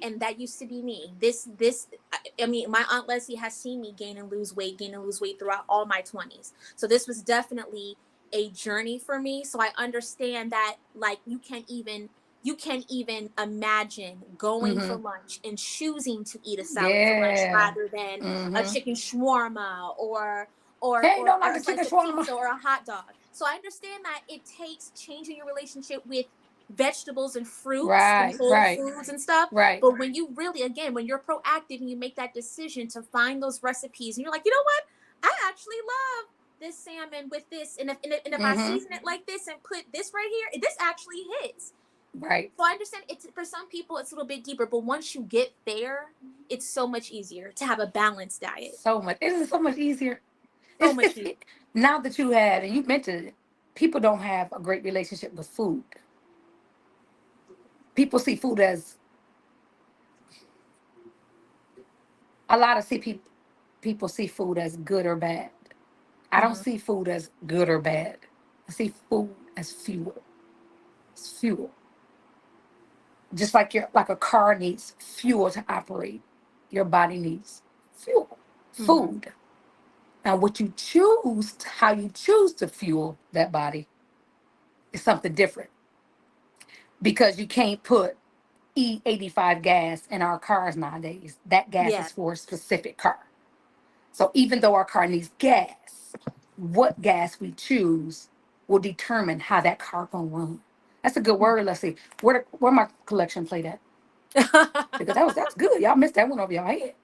And that used to be me. I mean, my aunt Leslie has seen me gain and lose weight throughout all my 20s. So this was definitely a journey for me. So I understand that, like, you can't even imagine going for Mm-hmm. lunch and choosing to eat a salad for lunch Yeah. rather than a Mm-hmm. chicken shawarma Hey, don't or like a the chicken slice of shawarma. pizza or a hot dog. So I understand that it takes changing your relationship with vegetables and fruits and Right, whole right, foods and stuff. right. But when you really, again, when you're proactive and you make that decision to find those recipes and you're like, you know what? I actually love this salmon with this. And if I Mm-hmm. season it like this and put this right here, this actually hits. Right. So I understand it's for some people it's a little bit deeper, but once you get there, it's so much easier to have a balanced diet. So much. Isn't it so much easier? So much easier. Now that you have, and you mentioned it, people don't have a great relationship with food. People see food as a lot of people see food as good or bad. I don't Mm-hmm. see food as good or bad. I see food as fuel. It's fuel. Just like a car needs fuel to operate, your body needs fuel, Mm-hmm. food. Now, how you choose to fuel that body is something different because you can't put E85 gas in our cars nowadays. That gas Yeah. is for a specific car. So even though our car needs gas, what gas we choose will determine how that car gonna run. That's a good word. Let's see where my collection plate at, because that's good. Y'all missed that one over your head.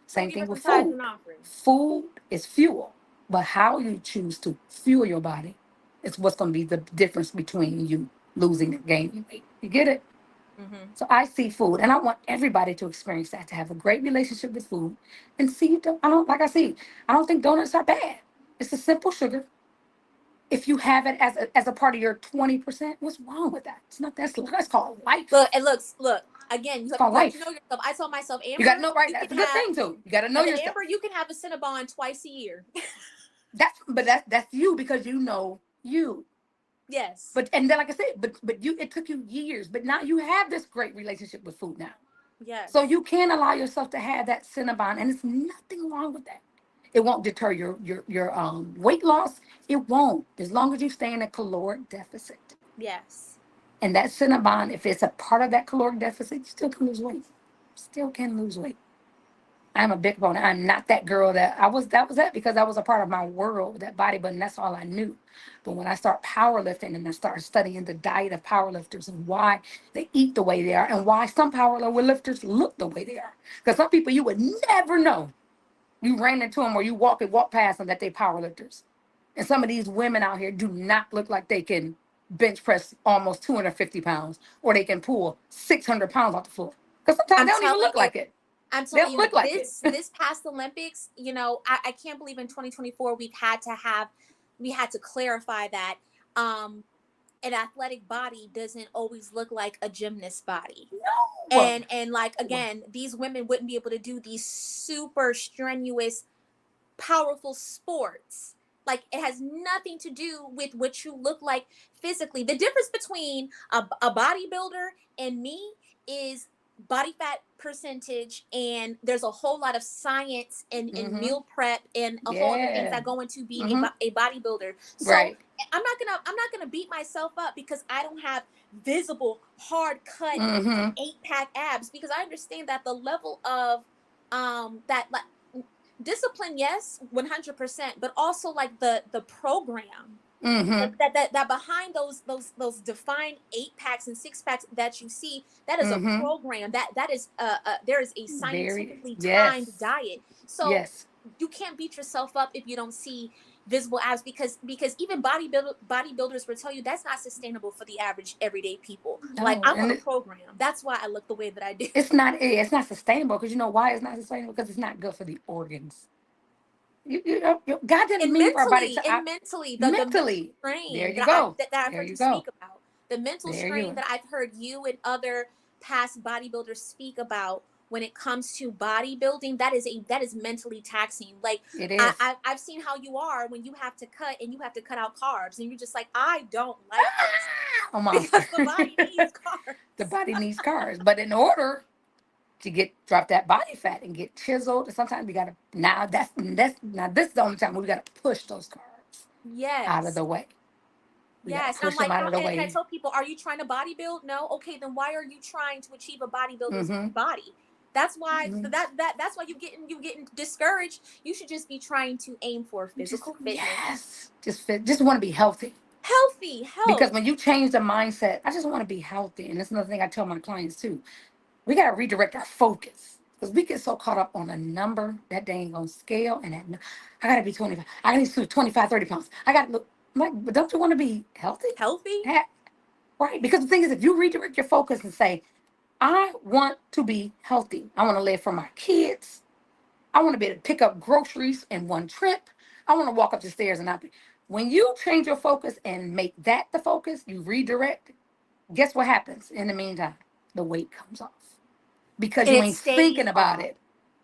We'll Same give thing us with some tithes and food. offerings. Food is fuel, but how you choose to fuel your body is what's going to be the difference between you losing and gaining weight. You get it? Mm-hmm. So I see food, and I want everybody to experience that, to have a great relationship with food, and see. I don't like I see. I don't think donuts are bad. It's a simple sugar. If you have it as a part of your 20%, what's wrong with that? It's not. That's called life. Look. Again, It's called you have to know life. yourself. I told myself, You got to Amber, know, right? you That's can a good have. thing too. You got to know I said, yourself. Amber, you can have a Cinnabon twice a year. That's you because you know you. Yes. But and then like I said, but it took you years, but now you have this great relationship with food now. So Yes. you can allow yourself to have that Cinnabon, and there's nothing wrong with that. It won't deter your weight loss. It won't, as long as you stay in a caloric deficit. Yes. And that Cinnabon, if it's a part of that caloric deficit, you still can lose weight. Still can lose weight. I'm a big proponent. I'm not that girl that I was. That was that because that was a part of my world, that bodybuilding. That's all I knew. But when I start powerlifting and I start studying the diet of powerlifters and why they eat the way they are and why some powerlifters look the way they are, because some people you would never know. You ran into them or you walk past them that they powerlifters. And some of these women out here do not look like they can bench press almost 250 pounds or they can pull 600 pounds off the floor. Because sometimes I'm they don't even telling look you, like it. I'm They telling don't you, look like it. this past Olympics, I can't believe in 2024 we had to clarify that um an athletic body doesn't always look like a gymnast body. No. And like, again, these women wouldn't be able to do these super strenuous, powerful sports. Like, it has nothing to do with what you look like physically. The difference between a bodybuilder and me is body fat percentage, and there's a whole lot of science and Mm-hmm. meal prep and a whole other things Yeah. that go into being Mm-hmm. a bodybuilder. So Right. I'm not gonna beat myself up because I don't have visible, hard cut Mm-hmm. 8-pack abs, because I understand that the level of that, like, discipline, yes, 100%, but also like the program Mm-hmm. that behind those defined 8-packs and 6-packs that you see, that is a Mm-hmm. program, that is there is a Very. scientifically timed Yes. diet. So Yes. you can't beat yourself up if you don't see visible abs, because even bodybuilders will tell you that's not sustainable for the average everyday people. Like, No. I'm on And a program. That's why I look the way that I do. it's not sustainable because you know why it's not sustainable? Because it's not good for the organs. God didn't and mean for our body mentally to and mentally the mental mentally. There strain you go. that I've There heard you you go. speak about, the mental There you strain are. that I've heard you and other past bodybuilders speak about when it comes to bodybuilding, that is mentally taxing. Like, It is. I've seen how you are when you have to cut, and you have to cut out carbs, and you're just like, I don't like this A monster. because the body needs The carbs. body needs carbs, but in order to drop that body fat and get chiseled, sometimes we gotta now this is the only time we gotta push those carbs out of Yes. the way. We gotta Yes, and I'm push them like, out of the and I way. tell people, are you trying to bodybuild? No. Okay, then why are you trying to achieve a bodybuilder's Mm-hmm. body? That's why Mm-hmm. that's why you getting discouraged. You should just be trying to aim for Just physical fitness, yes, just fit. Just want to be healthy. healthy Because health. when you change the mindset, I just want to be healthy, and that's another thing I tell my clients too. We got to redirect our focus because we get so caught up on a number that they ain't gonna scale, and I gotta be 25. I need to 25, 30 pounds. I got to look. I'm like, but don't you want to be healthy? Healthy? That, right? Because the thing is, if you redirect your focus and say, I want to be healthy. I want to live for my kids. I want to be able to pick up groceries in one trip. I want to walk up the stairs and not be. When you change your focus and make that the focus, you redirect. Guess what happens in the meantime? The weight comes off because And you it ain't thinking stays about off. it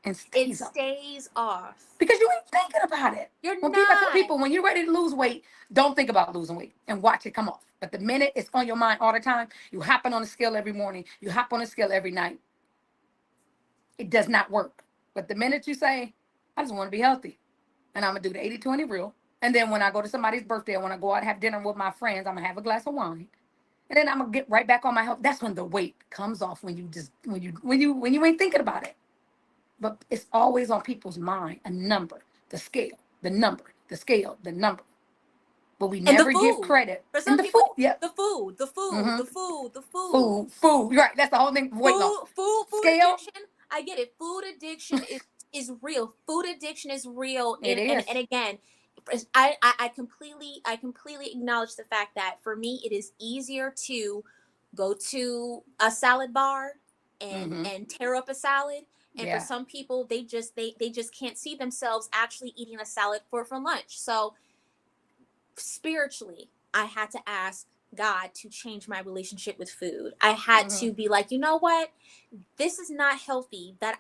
and It stays off stays off. because you ain't thinking about it. You're When people, I tell not. people, when you're ready to lose weight, don't think about losing weight and watch it come off. But the minute it's on your mind all the time, you hopping on the scale every morning, you hop on the scale every night. It does not work. But the minute you say, I just want to be healthy and I'm going to do the 80-20 rule. And then when I go to somebody's birthday, when I go out and have dinner with my friends, I'm going to have a glass of wine. And then I'm going to get right back on my health. That's when the weight comes off when you ain't thinking about it. But it's always on people's mind, a number, the scale, the number, the scale, the number. But we And the never give food. credit. For And some the people, food, yep. the food, the food, Mm-hmm. the food, the food. Food. You're right. That's the whole thing for weight loss. Food Scale, addiction. I get it. Food addiction is real. Food addiction is real. it And is. again, I completely acknowledge the fact that for me it is easier to go to a salad bar Mm-hmm. and tear up a salad. And for Yeah. some people, they just can't see themselves actually eating a salad for lunch. So spiritually, I had to ask God to change my relationship with food. I had Mm-hmm. to be like, you know what? This is not healthy that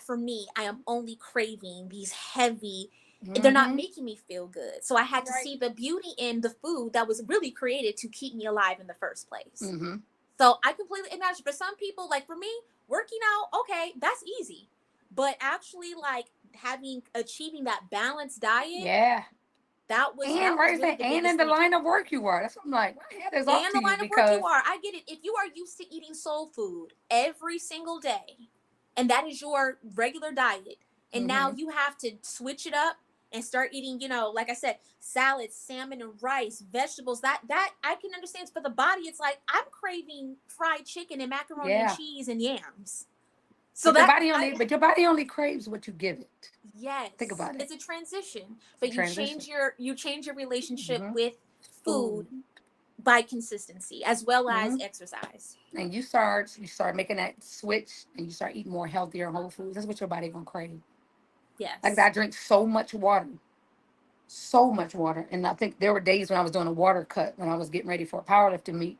for me, I am only craving these heavy, they're not Mm-hmm. making me feel good. So I had to Right. see the beauty in the food that was really created to keep me alive in the first place. Mm-hmm. So I completely acknowledge. For some people, like for me, working out, okay, that's easy. But actually, like, achieving that balanced diet, Yeah. that And was right really there, the and biggest in the thing. line of work you are. That's what I'm like, my head is off And to the you line of work you because are, I get it. If you are used to eating soul food every single day, and that is your regular diet, and now mm-hmm. you have to switch it up and start eating, like I said, salads, salmon and rice, vegetables, that I can understand. For the body, it's like I'm craving fried chicken and macaroni and Yeah. cheese and yams. So But your that body I only but your body only craves what you give it. Think yes, about it. it's a transition, It's a but transition. you change your relationship Mm-hmm. with food Food. by consistency as well as Mhm. exercise. And you start making that switch, and you start eating more healthier whole foods. That's what your body gonna crave. Like Yes. I drink so much water, so much water. And I think there were days when I was doing a water cut when I was getting ready for a powerlifting meet.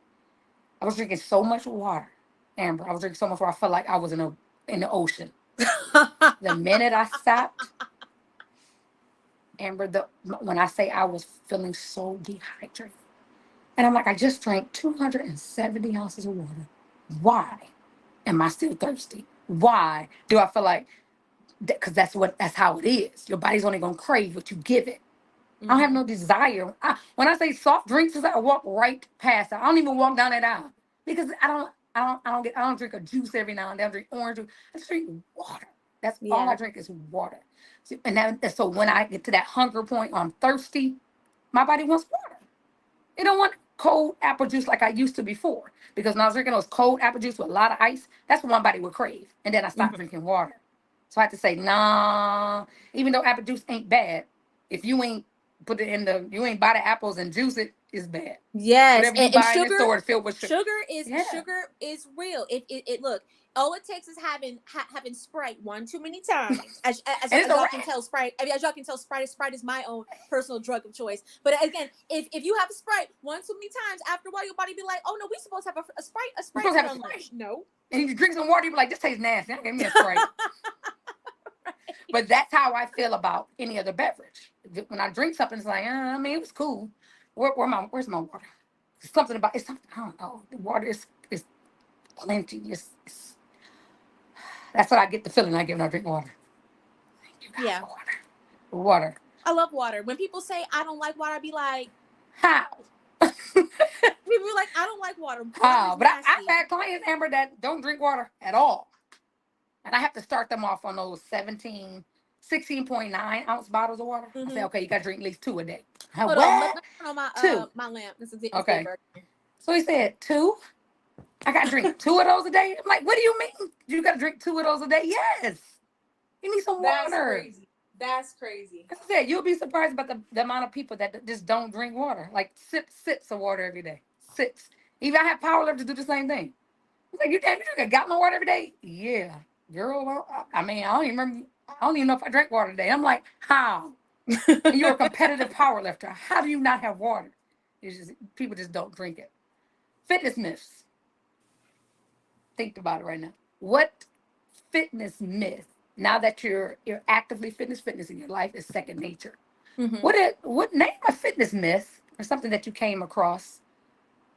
I was drinking so much water, Amber. I was drinking so much water. I felt like I was in the ocean. The minute I stopped, Amber, when I say I was feeling so dehydrated, and I'm like, I just drank 270 ounces of water. Why am I still thirsty? Why do I feel like? Because that's how it is. Your body's only gonna crave what you give it. I don't have Mhm. no desire. When I say soft drinks, I walk right past it. I don't even walk down that aisle because I don't drink a juice every now and then. I drink orange juice. I just drink water. That's all Yeah. I drink is water. So when I get to that hunger point, I'm thirsty. My body wants water. It don't want cold apple juice like I used to before. Because when I was drinking those cold apple juice with a lot of ice, that's what my body would crave. And then I stopped Mhm. drinking water. So I had to say, nah, even though apple juice ain't bad, if you ain't you ain't buy the apples and juice it, it's bad. Yes, Whatever you and buy in the sugar, store is filled with sugar. Yeah. sugar is real. It look, all it takes is having Sprite one too many times. And it's As a y'all can wrap. tell, Sprite. I mean, as y'all can tell, Sprite is my own personal drug of choice. But again, if you have Sprite one too many times, after a while, your body be like, oh no, we supposed to have a You're Sprite supposed to here have a on lunch. Sprite. No. And you drink some water, you be like, this tastes nasty. Give me a Sprite. But that's how I feel about any other beverage. When I drink something, it's like, I mean, it was cool. Where's my water? It's something, I don't know. The water is plenty. That's what I get the feeling I get when I drink water. Thank you, God, Yeah, for water. For water. I love water. When people say I don't like water, I be like, How? people be like, I don't like water. Water is How? But I've nasty. had clients, Amber, that don't drink water at all. And I have to start them off on those 16.9 ounce bottles of water. I say, Hmm. okay, you got to drink at least 2 a day. Huh, Hold on, let what? me turn on my 2. my lamp. This is it's getting Okay. dark. So he said, 2? I got to drink 2 of those a day? I'm like, what do you mean? You got to drink 2 of those a day? Yes. You need some That's water. crazy. That's crazy. As I said, you'll be surprised about the amount of people that just don't drink water. Like sips of water every day. Sips. Even I have power lifters do the same thing. It's like, you drink a gallon of water every day? Yeah. Girl, well, I mean, I don't even remember. I don't even know if I drank water today. I'm like, how? And you're a competitive power lifter. How do you not have water? It's just people just don't drink it. Fitness myths. Think about it right now. What fitness myth? Now that you're actively fitness in your life is second nature. Hmm. What name a fitness myth or something that you came across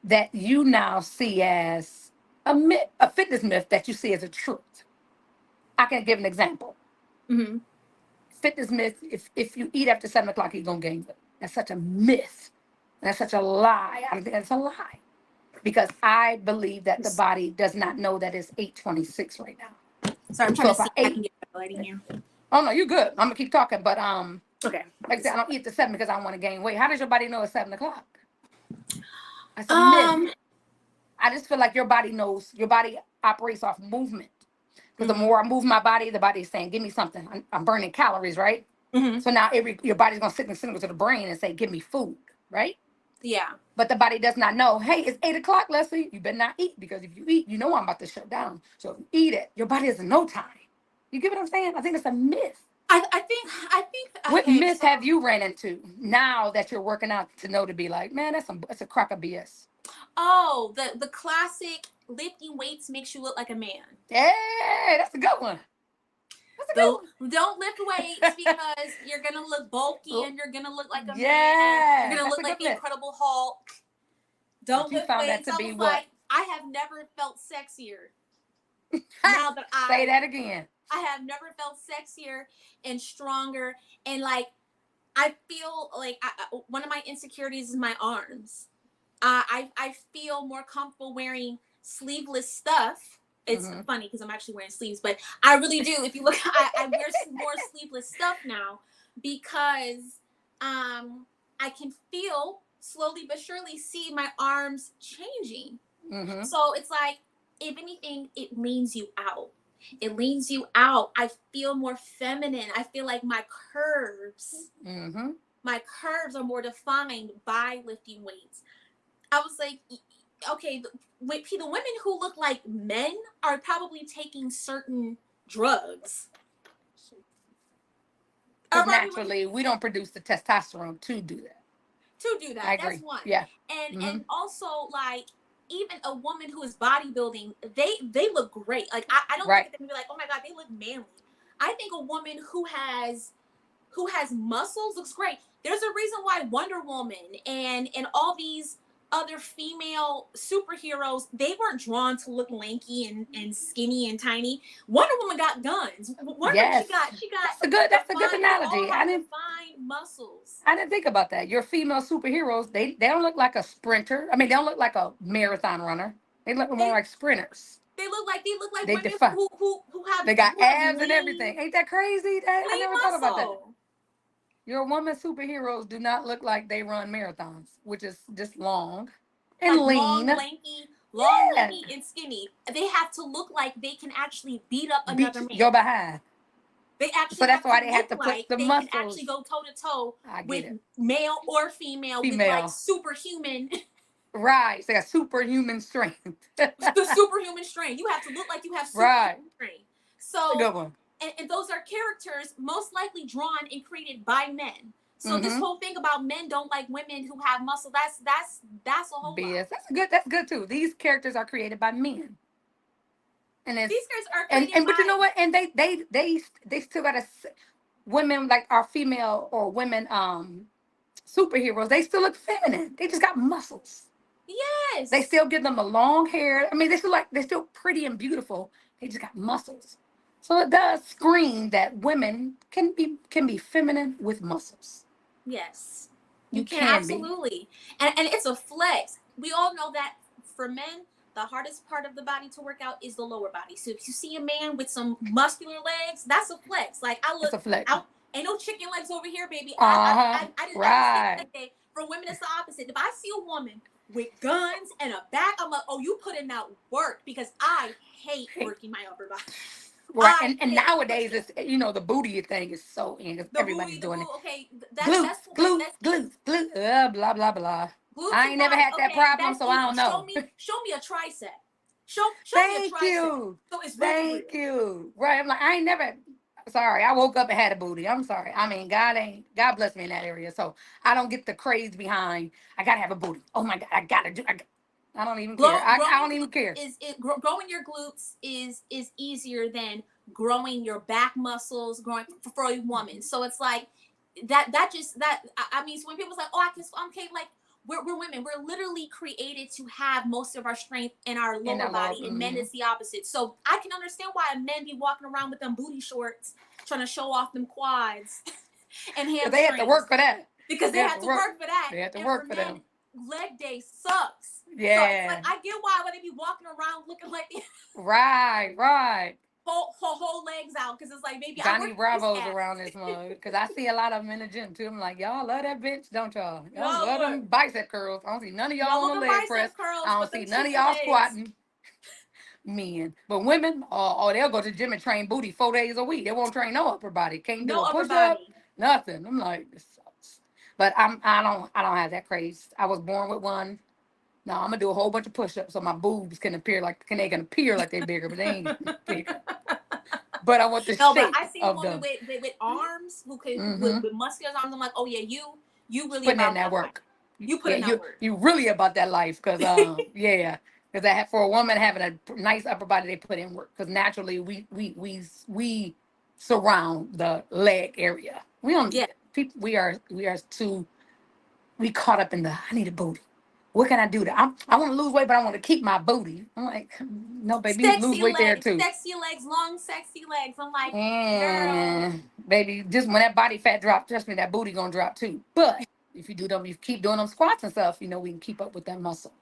that you now see as a myth, a fitness myth that you see as a truth? I can give an example. Hmm. Fitness myth: if you eat after 7 o'clock, you're gonna gain weight. That's such a myth. That's such a lie. I think that's a lie because I believe that the body does not know that it's 8:26 right now. Sorry, I'm trying So to if I see if I can ate, get better lighting here. oh no, you're good. I'm gonna keep talking, but Okay. like I said, I don't eat at 7 because I want to gain weight. How does your body know it's 7 o'clock? That's a myth. Um. I just feel like your body knows. Your body operates off movement. Because the Hmm. more I move my body, the body is saying, "Give me something." I'm burning calories, right? Hmm. So now your body's gonna sit and signal to the brain and say, "Give me food," right? Yeah. But the body does not know. Hey, it's 8 o'clock, Leslie. You better not eat because if you eat, you know I'm about to shut down. So if you eat it, your body doesn't know time. You get what I'm saying? I think it's a myth. I think. What Okay. myth So. have you ran into now that you're working out to know to be like, man, that's a crock of BS. Oh, the classic lifting weights makes you look like a man. Hey, that's a good one. That's a The good don't lift weights one. because you're gonna look bulky and you're gonna look like a man. You're Yeah, gonna that's look a like good the myth. Incredible Hulk. But Don't you lift found that weights. to I be was what? like, I have never felt sexier. Now that Say that again. I have never felt sexier and stronger, and like I feel like one of my insecurities is my arms. I feel more comfortable wearing sleeveless stuff. It's Hmm. funny because I'm actually wearing sleeves, but I really do. If you look, I wear more sleeveless stuff now because I can feel slowly but surely see my arms changing. Hmm. So it's like, if anything, it leans you out. It leans you out. I feel more feminine. I feel like Hmm. my curves are more defined by lifting weights. I was like, okay, the women who look like men are probably taking certain drugs. Are Because probably women naturally, we don't produce the testosterone to do that. to do I that. That's agree. one. Yeah. And Hmm. also like even a woman who is bodybuilding, they look great. Like I don't look Right. at them and be like, oh my god, they look manly. I think a woman who has muscles looks great. There's a reason why Wonder Woman and all these other female superheroes, they weren't drawn to look lanky and skinny and tiny. Wonder Woman got guns. Wonder Woman, Yes. she got That's a good defined. They all analogy. have defined muscles. I didn't think about that. Your female superheroes, they don't look like a sprinter. I mean, they don't look like a marathon runner. They look more They like sprinters. they look like They women define. who have They got abs and lean everything. Ain't that crazy? I lean never thought about that. muscle. Your woman superheroes do not look like they run marathons, which is just long and Like lean. long, Yeah. lanky, and skinny. They have to look like they can actually beat up another Beat man. your behind. They So actually that's have why to they have look to put like the they can actually muscles. go toe to toe I get with it. male or female with like Female. superhuman, Right. So they got superhuman strength. the superhuman strength. You have to look like you have Right. superhuman strength. That's a So, good one. and those are characters most likely drawn and created by men. So this Mm-hmm. whole thing about men don't like women who have muscle, that's a whole BS. lot. That's good too. These characters are created by men. And it's These guys are created but you by know what? And they still got women like our female or women superheroes. They still look feminine. They just got muscles. yes. They still give them the long hair. I mean, they're still pretty and beautiful. They just got muscles. So it does scream that women can be feminine with muscles. Yes. You You can can be. absolutely. And it's a flex. We all know that for men, the hardest part of the body to work out is the lower body. So if you see a man with some muscular legs, that's a flex. Like I It's look a flex. out, ain't no chicken legs over here, baby. Uh-huh. I just Right. think that for women it's the opposite. If I see a woman with guns and a back, I'm like, oh, you putting out work because I hate working my upper body. Right. I And hate nowadays push-ups. it's the booty thing is so in 'cause The everybody's booty, the doing boo. it. Okay, Glutes, that's glutes, that's glutes, glutes, blah blah blah. glutes I and ain't never thighs. had that Okay, problem, that's so I easy. don't know. Show me a tricep. Show me a Thank tricep. you. So it's really real. Thank you. Right. I'm like, I ain't never sorry. I woke up and had a booty. I'm sorry. I mean, God bless me in that area. So I don't get the craze behind I gotta have a booty. Oh my God, I don't even care. I don't even care. Growing your glutes is easier than growing your back muscles, growing for a woman. So it's like I mean, so when people say, oh, I can, okay, like we're women, we're literally created to have most of our strength in our In lower that lower, body, and men is the opposite. So I can understand why men be walking around with them booty shorts trying to show off them quads and hamstrings. They have to work for that. Because they have to work for that. They have to and work for for men, them. leg day sucks. Yeah. So it's like I get why when they be walking around looking like the Right. whole legs out, because it's like, baby, Johnny Bravo's around this mug because I see a lot of them in the gym too. I'm like, y'all love that bitch, don't y'all? Y'all love them bicep curls. I don't see none of y'all on the leg press. Curls, I don't see none of y'all squatting. Men, but women, they'll go to the gym and train booty 4 days a week. They won't train no upper body. Can't do a push up, nothing. I'm like, this sucks. But I don't have that craze. I was born with one. No, I'm gonna do a whole bunch of push-ups so my boobs can appear like they're bigger, but they ain't bigger. But I want the shape but I see a of woman them. with arms who could Mhm. with muscular arms. I'm like, oh yeah, you really Putting about in that work. You put in that work. You really about that life because yeah, because for a woman having a nice upper body, they put in work because naturally we surround the leg area. We don't need that. People we are too caught up in the I need a booty. What can I do? I want to lose weight, but I want to keep my booty. I'm like, no, baby, you lose weight there too. Sexy legs, long, sexy legs. I'm like, girl, baby, just when that body fat drops, trust me, that booty gonna drop too. But if you keep doing them squats and stuff, we can keep up with that muscle.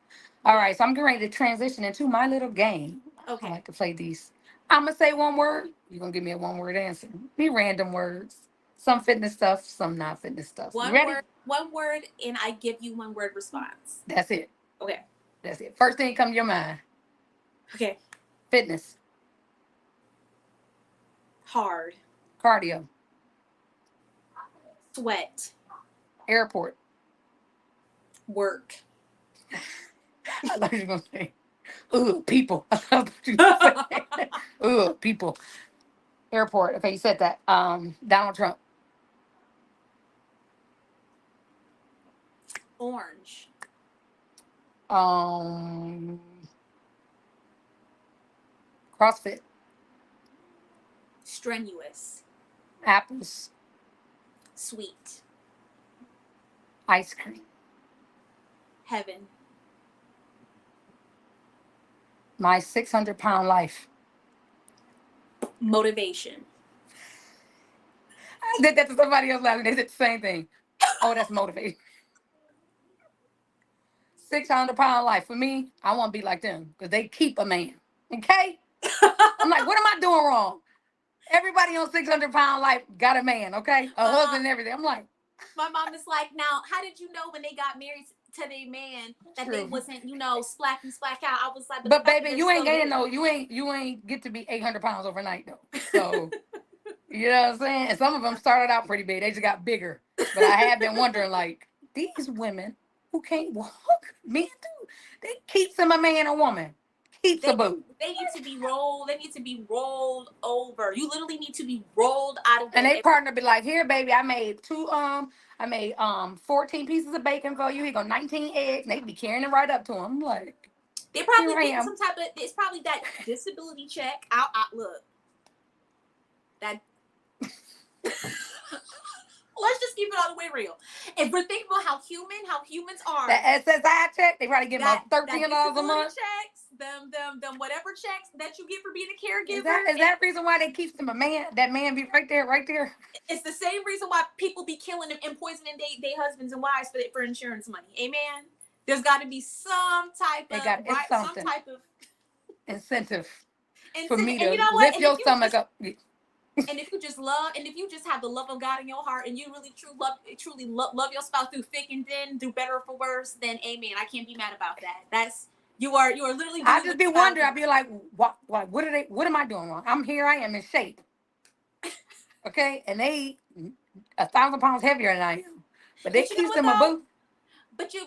All right, so I'm getting ready to transition into my little game. Okay. I like to play these. I'm gonna say one word. You're gonna give me a one-word answer. Be random words. Some fitness stuff, some not fitness stuff. You ready? One word, and I give you one word response. That's it. Okay. That's it. First thing come to your mind. Okay. Fitness. Hard. Cardio. Sweat. Airport. Work. I thought you were gonna say, "Ooh, people." I thought you were gonna say, "Ooh, people." Airport. Okay, you said that. Donald Trump. Orange. Um, CrossFit. Strenuous. Apples. Sweet. Ice cream. Heaven. My 600-pound life. Motivation. I did that to somebody else last night. They said the same thing. Oh, that's motivating. 600-pound life. For me, I want to be like them because they keep a man. Okay? I'm like, what am I doing wrong? Everybody on 600-pound life got a man, okay? A husband and everything. I'm like, My mom is like, now, how did you know when they got married to their man that they true. wasn't, splack and splack out? I was like, But the fact that baby, they're you ain't still gaining here. no, you ain't get to be 800 pounds overnight though. So you know what I'm saying? And some of them started out pretty big. They just got bigger. But I have been wondering, like, these women who can't walk, men do, they keeps them a man or woman. Keeps a boo. They need to be rolled. They need to be rolled over. You literally need to be rolled out of And bed. they partner be like, here, baby, I made 14 pieces of bacon for you. Here go 19 eggs. And they be carrying it right up to him. I'm like, They're probably here I getting am. some type of. It's probably that disability check. Look. That. Let's just keep it all the way real. If we're thinking about how humans are, That SSI check, they probably get about $13 a month. checks, them whatever checks that you get for being a caregiver. Is that the reason why they keep them a man? That man be right there. It's the same reason why people be killing them and poisoning their husbands and wives for insurance money. Amen. There's got to be some type of incentive and for me and to you know what? lift your stomach up. And if you just love, and if you just have the love of God in your heart, and you really truly love your spouse through thick and thin, through better or for worse, then amen. I can't be mad about that. That's you are literally. I just be wondering. I'd be like, what am I doing wrong? I'm here. I am in shape. Okay, and they 1,000 pounds heavier than I am, but they keep them a boo. But you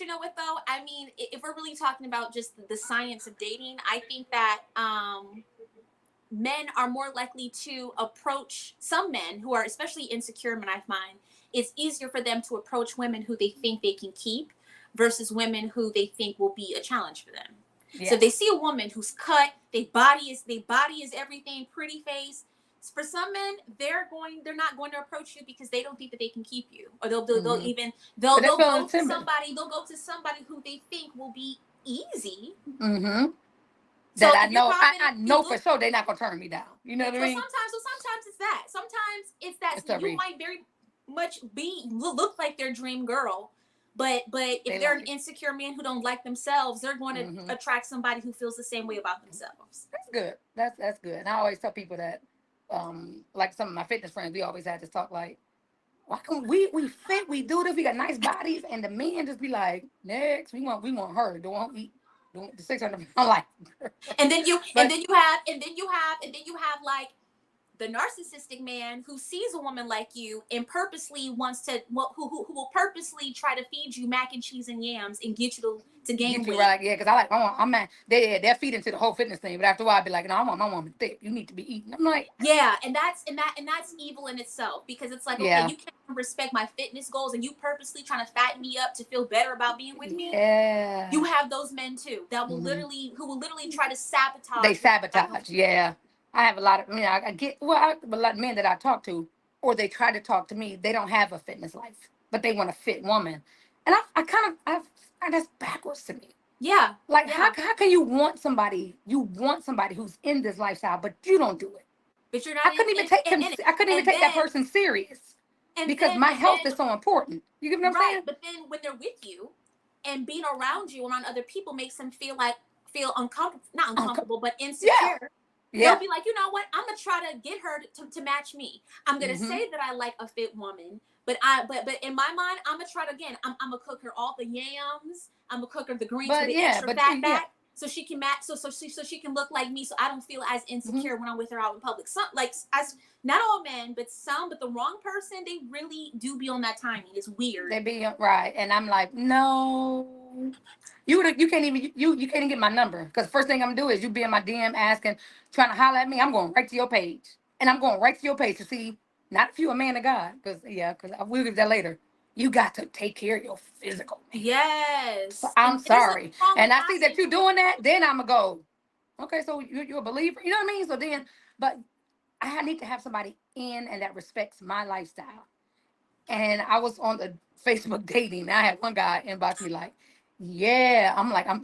know what though? I mean, if we're really talking about just the science of dating, I think that men are more likely to approach some men who are especially insecure men. I find it's easier for them to approach women who they think they can keep versus women who they think will be a challenge for them. Yeah. So if they see a woman who's cut, their body is everything, pretty face. For some men, they're not going to approach you because they don't think that they can keep you, or they'll go to somebody who they think will be easy. Mm-hmm. So that I know for sure they're not gonna turn me down. You know what I mean? Sometimes it's that. Sometimes it's that you might very much look like their dream girl, but if they're an insecure man who don't like themselves, they're going to attract somebody who feels the same way about themselves. That's good. That's good. And I always tell people that, like some of my fitness friends, we always had this talk like, why can't we fit, we do this, we got nice bodies, and the men just be like, next, we want her, the one we. The 600-pound life. And then you have like the narcissistic man who sees a woman like you and purposely wants to who will purposely try to feed you mac and cheese and yams and get you to gain weight. Right, yeah, because they're feeding to the whole fitness thing, but after a while I'd be like, no, I want my woman thick. You need to be eating. I'm like, yeah, and that's evil in itself, because it's like, okay, you can't respect my fitness goals and you purposely trying to fatten me up to feel better about being with me. Yeah, you have those men too that will literally try to sabotage. They sabotage. Yeah, I have a lot of. I get a lot of men that I talk to, or they try to talk to me. They don't have a fitness life, but they want a fit woman, and that's backwards to me. Yeah. Like, how can you want somebody? You want somebody who's in this lifestyle, but you don't do it. But you're not. I couldn't even take that person serious because my health is so important. You get what I'm saying? But then when they're with you, and being around you and around other people makes them feel uncomfortable, not uncomfortable, but insecure. Yeah. They'll be like, you know what? I'm gonna try to get her to match me. I'm gonna say that I like a fit woman, but in my mind, I'm gonna try to I'm gonna cook her all the yams. I'm gonna cook her the greens with the extra fat back, so she can match, so she can look like me, so I don't feel as insecure when I'm with her out in public. Some not all men, but the wrong person, they really do be on that timing. It's weird. They be right, and I'm like, no. You can't even you can't even get my number because first thing I'm gonna do is you be in my DM asking, trying to holler at me. I'm going right to your page, and I'm going right to your page to see not if you a man of God, because I will give that later. You got to take care of your physical. So Yes. I'm And there's nothing sorry, wrong with and I see that asking. you doing that. Then I'm gonna go. Okay, so you're a believer. You know what I mean? So then, but I need to have somebody in and that respects my lifestyle. And I was on the Facebook dating. And I had one guy inbox me like, "Yeah,"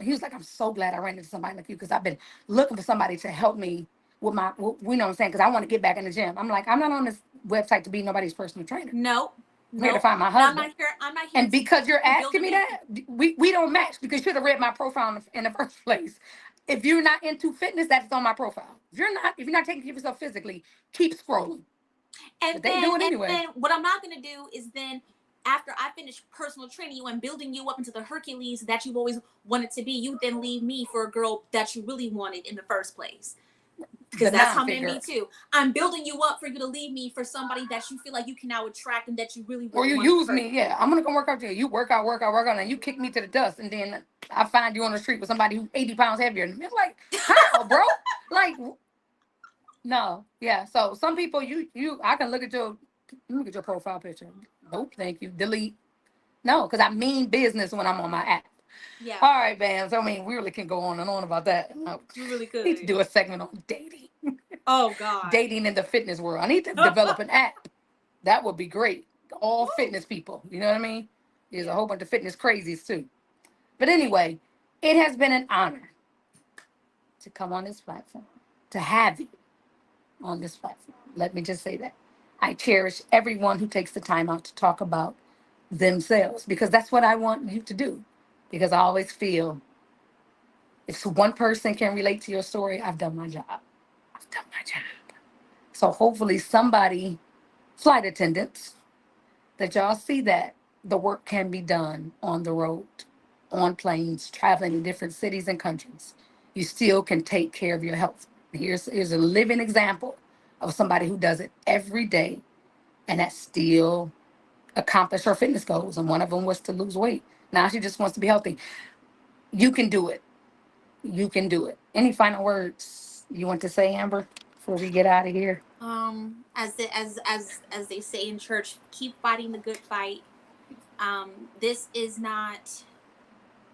he was like, "I'm so glad I ran into somebody like you because I've been looking for somebody to help me with you know what I'm saying? Because I want to get back in the gym." I'm like, "I'm not on this website to be nobody's personal trainer. Nope. I'm here to Nope. find my And I'm husband." not here. I'm not here And because you're to build asking a me man. that, we don't match because you should have read my profile in the first place. If you're not into fitness, that's on my profile. If you're not taking care of yourself physically, keep scrolling. But they do it And anyway. then what I'm not gonna do is then after I finish personal training you and building you up into the Hercules that you've always wanted to be, you then leave me for a girl that you really wanted in the first place. The Because that's how men non-figure. be too. I'm building you up for you to leave me for somebody that you feel like you can now attract and that you really, Or really you want. use me, yeah. I'm gonna come work out there. You work out, and you kick me to the dust, and then I find you on the street with somebody who's 80 pounds heavier than me. I'm like, how, bro? Like, no, yeah. So some people, I can look at your profile picture. Nope, thank you. Delete. No, because I mean business when I'm on my app. Yeah, All right, man. So I mean, we really can go on and on about that. No, you really could. need to do a segment on dating, Oh God. dating in the fitness world. I need to develop an app. That would be great. All fitness people. You know what I mean? There's a whole bunch of fitness crazies too. But anyway, it has been an honor to come on this platform, to have you on this platform. Let me just say that. I cherish everyone who takes the time out to talk about themselves because that's what I want you to do. Because I always feel if one person can relate to your story, I've done my job. I've done my job. So hopefully somebody, flight attendants, that y'all see that the work can be done on the road, on planes, traveling to different cities and countries. You still can take care of your health. Here's a living example of somebody who does it every day and that still accomplished her fitness goals. And one of them was to lose weight. Now she just wants to be healthy. You can do it. You can do it. Any final words you want to say, Amber, before we get out of here? As they say in church, keep fighting the good fight. This is not,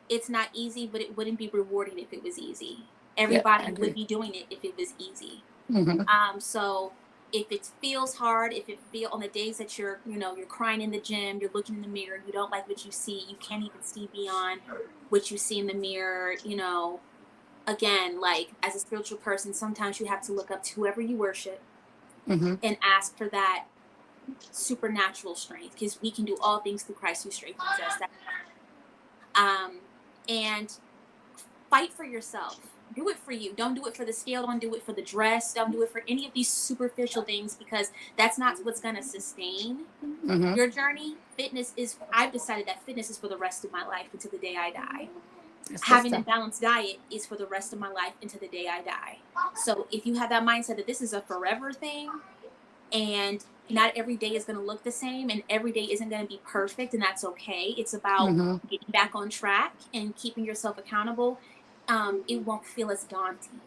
it's not easy, but it wouldn't be rewarding if it was easy. Yeah, I Everybody would agree. be doing it if it was easy. Mm-hmm. So if it feels hard, if it feel on the days that you're, you're crying in the gym, you're looking in the mirror, you don't like what you see, you can't even see beyond what you see in the mirror, again, like as a spiritual person, sometimes you have to look up to whoever you worship Mm-hmm. and ask for that supernatural strength because we can do all things through Christ who strengthens us. And fight for yourself. Do it for you. Don't do it for the scale. Don't do it for the dress. Don't do it for any of these superficial things because that's not what's going to sustain Mm-hmm. your journey. I've decided that fitness is for the rest of my life until the day I die. Having a balanced diet is for the rest of my life until the day I die. So if you have that mindset that this is a forever thing and not every day is going to look the same and every day isn't going to be perfect, and that's okay. It's about Mm-hmm. getting back on track and keeping yourself accountable. It won't feel as daunting.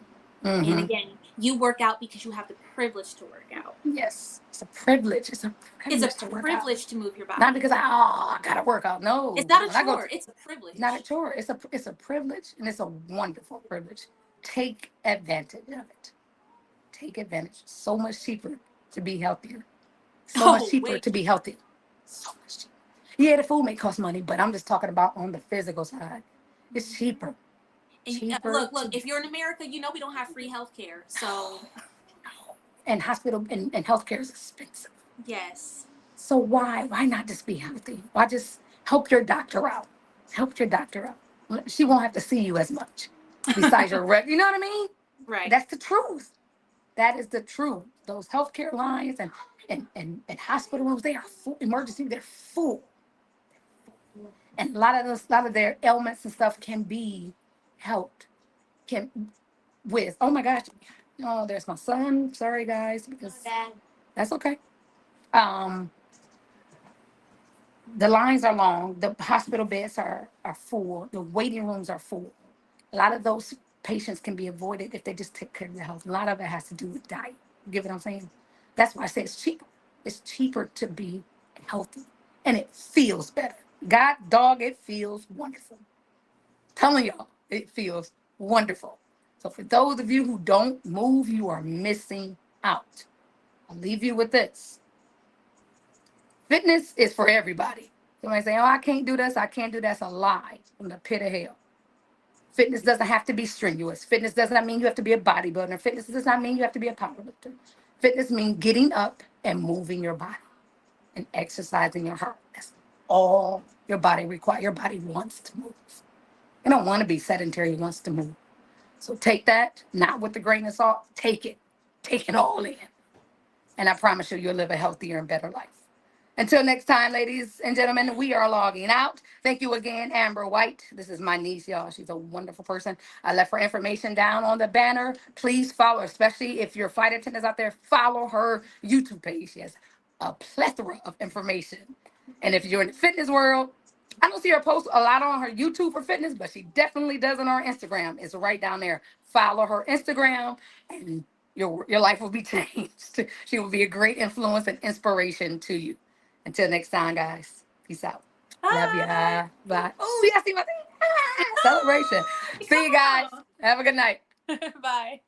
Mm-hmm. And again, you work out because you have the privilege to work out. Yes, it's a privilege. It's a privilege It's a to work out. privilege to move your body. Not because I gotta work out. No, It's not a when I go chore. It's a privilege. It's not a chore. It's a privilege, and it's a wonderful privilege. Take advantage of it. Take advantage. So much cheaper to be healthier. So much cheaper to be healthy. So much cheaper. Yeah, the food may cost money, but I'm just talking about on the physical side. It's cheaper. And look, if you're in America, you know we don't have free health care. So and hospital and healthcare is expensive. Yes. So why not just be healthy? Why just help your doctor out? Help your doctor out. She won't have to see you as much. Besides your you know what I mean? Right. That's the truth. That is the truth. Those healthcare lines and hospital rooms, they are full. Emergency, they're full. And a lot of their ailments and stuff can be helped. With. Oh my gosh. Oh, there's my son. Sorry guys, because that's okay. The lines are long. The hospital beds are full. The waiting rooms are full. A lot of those patients can be avoided if they just take care of their health. A lot of it has to do with diet. You get what I'm saying? That's why I say it's cheaper. It's cheaper to be healthy, and it feels better. God, dog, it feels wonderful. Telling y'all, it feels wonderful. So for those of you who don't move, you are missing out. I'll leave you with this. Fitness is for everybody. Somebody say, oh, I can't do this, I can't do that's a lie from the pit of hell. Fitness doesn't have to be strenuous. Fitness does not mean you have to be a bodybuilder. Fitness does not mean you have to be a powerlifter. Fitness means getting up and moving your body and exercising your heart. That's all your body requires. Your body wants to move. You don't want to be sedentary, it wants to move. So take that, not with the grain of salt, take it. Take it all in. And I promise you, you'll live a healthier and better life. Until next time, ladies and gentlemen, we are logging out. Thank you again, Amber White. This is my niece, y'all. She's a wonderful person. I left her information down on the banner. Please follow her, especially if you're flight attendants out there, follow her YouTube page. She has a plethora of information. And if you're in the fitness world, I don't see her post a lot on her YouTube for fitness, but she definitely does on her Instagram. It's right down there. Follow her Instagram, and your life will be changed. She will be a great influence and inspiration to you. Until next time, guys. Peace out. Love ya. Bye. Oh, yeah, see my thing. Celebration. See you guys. Have a good night. Bye.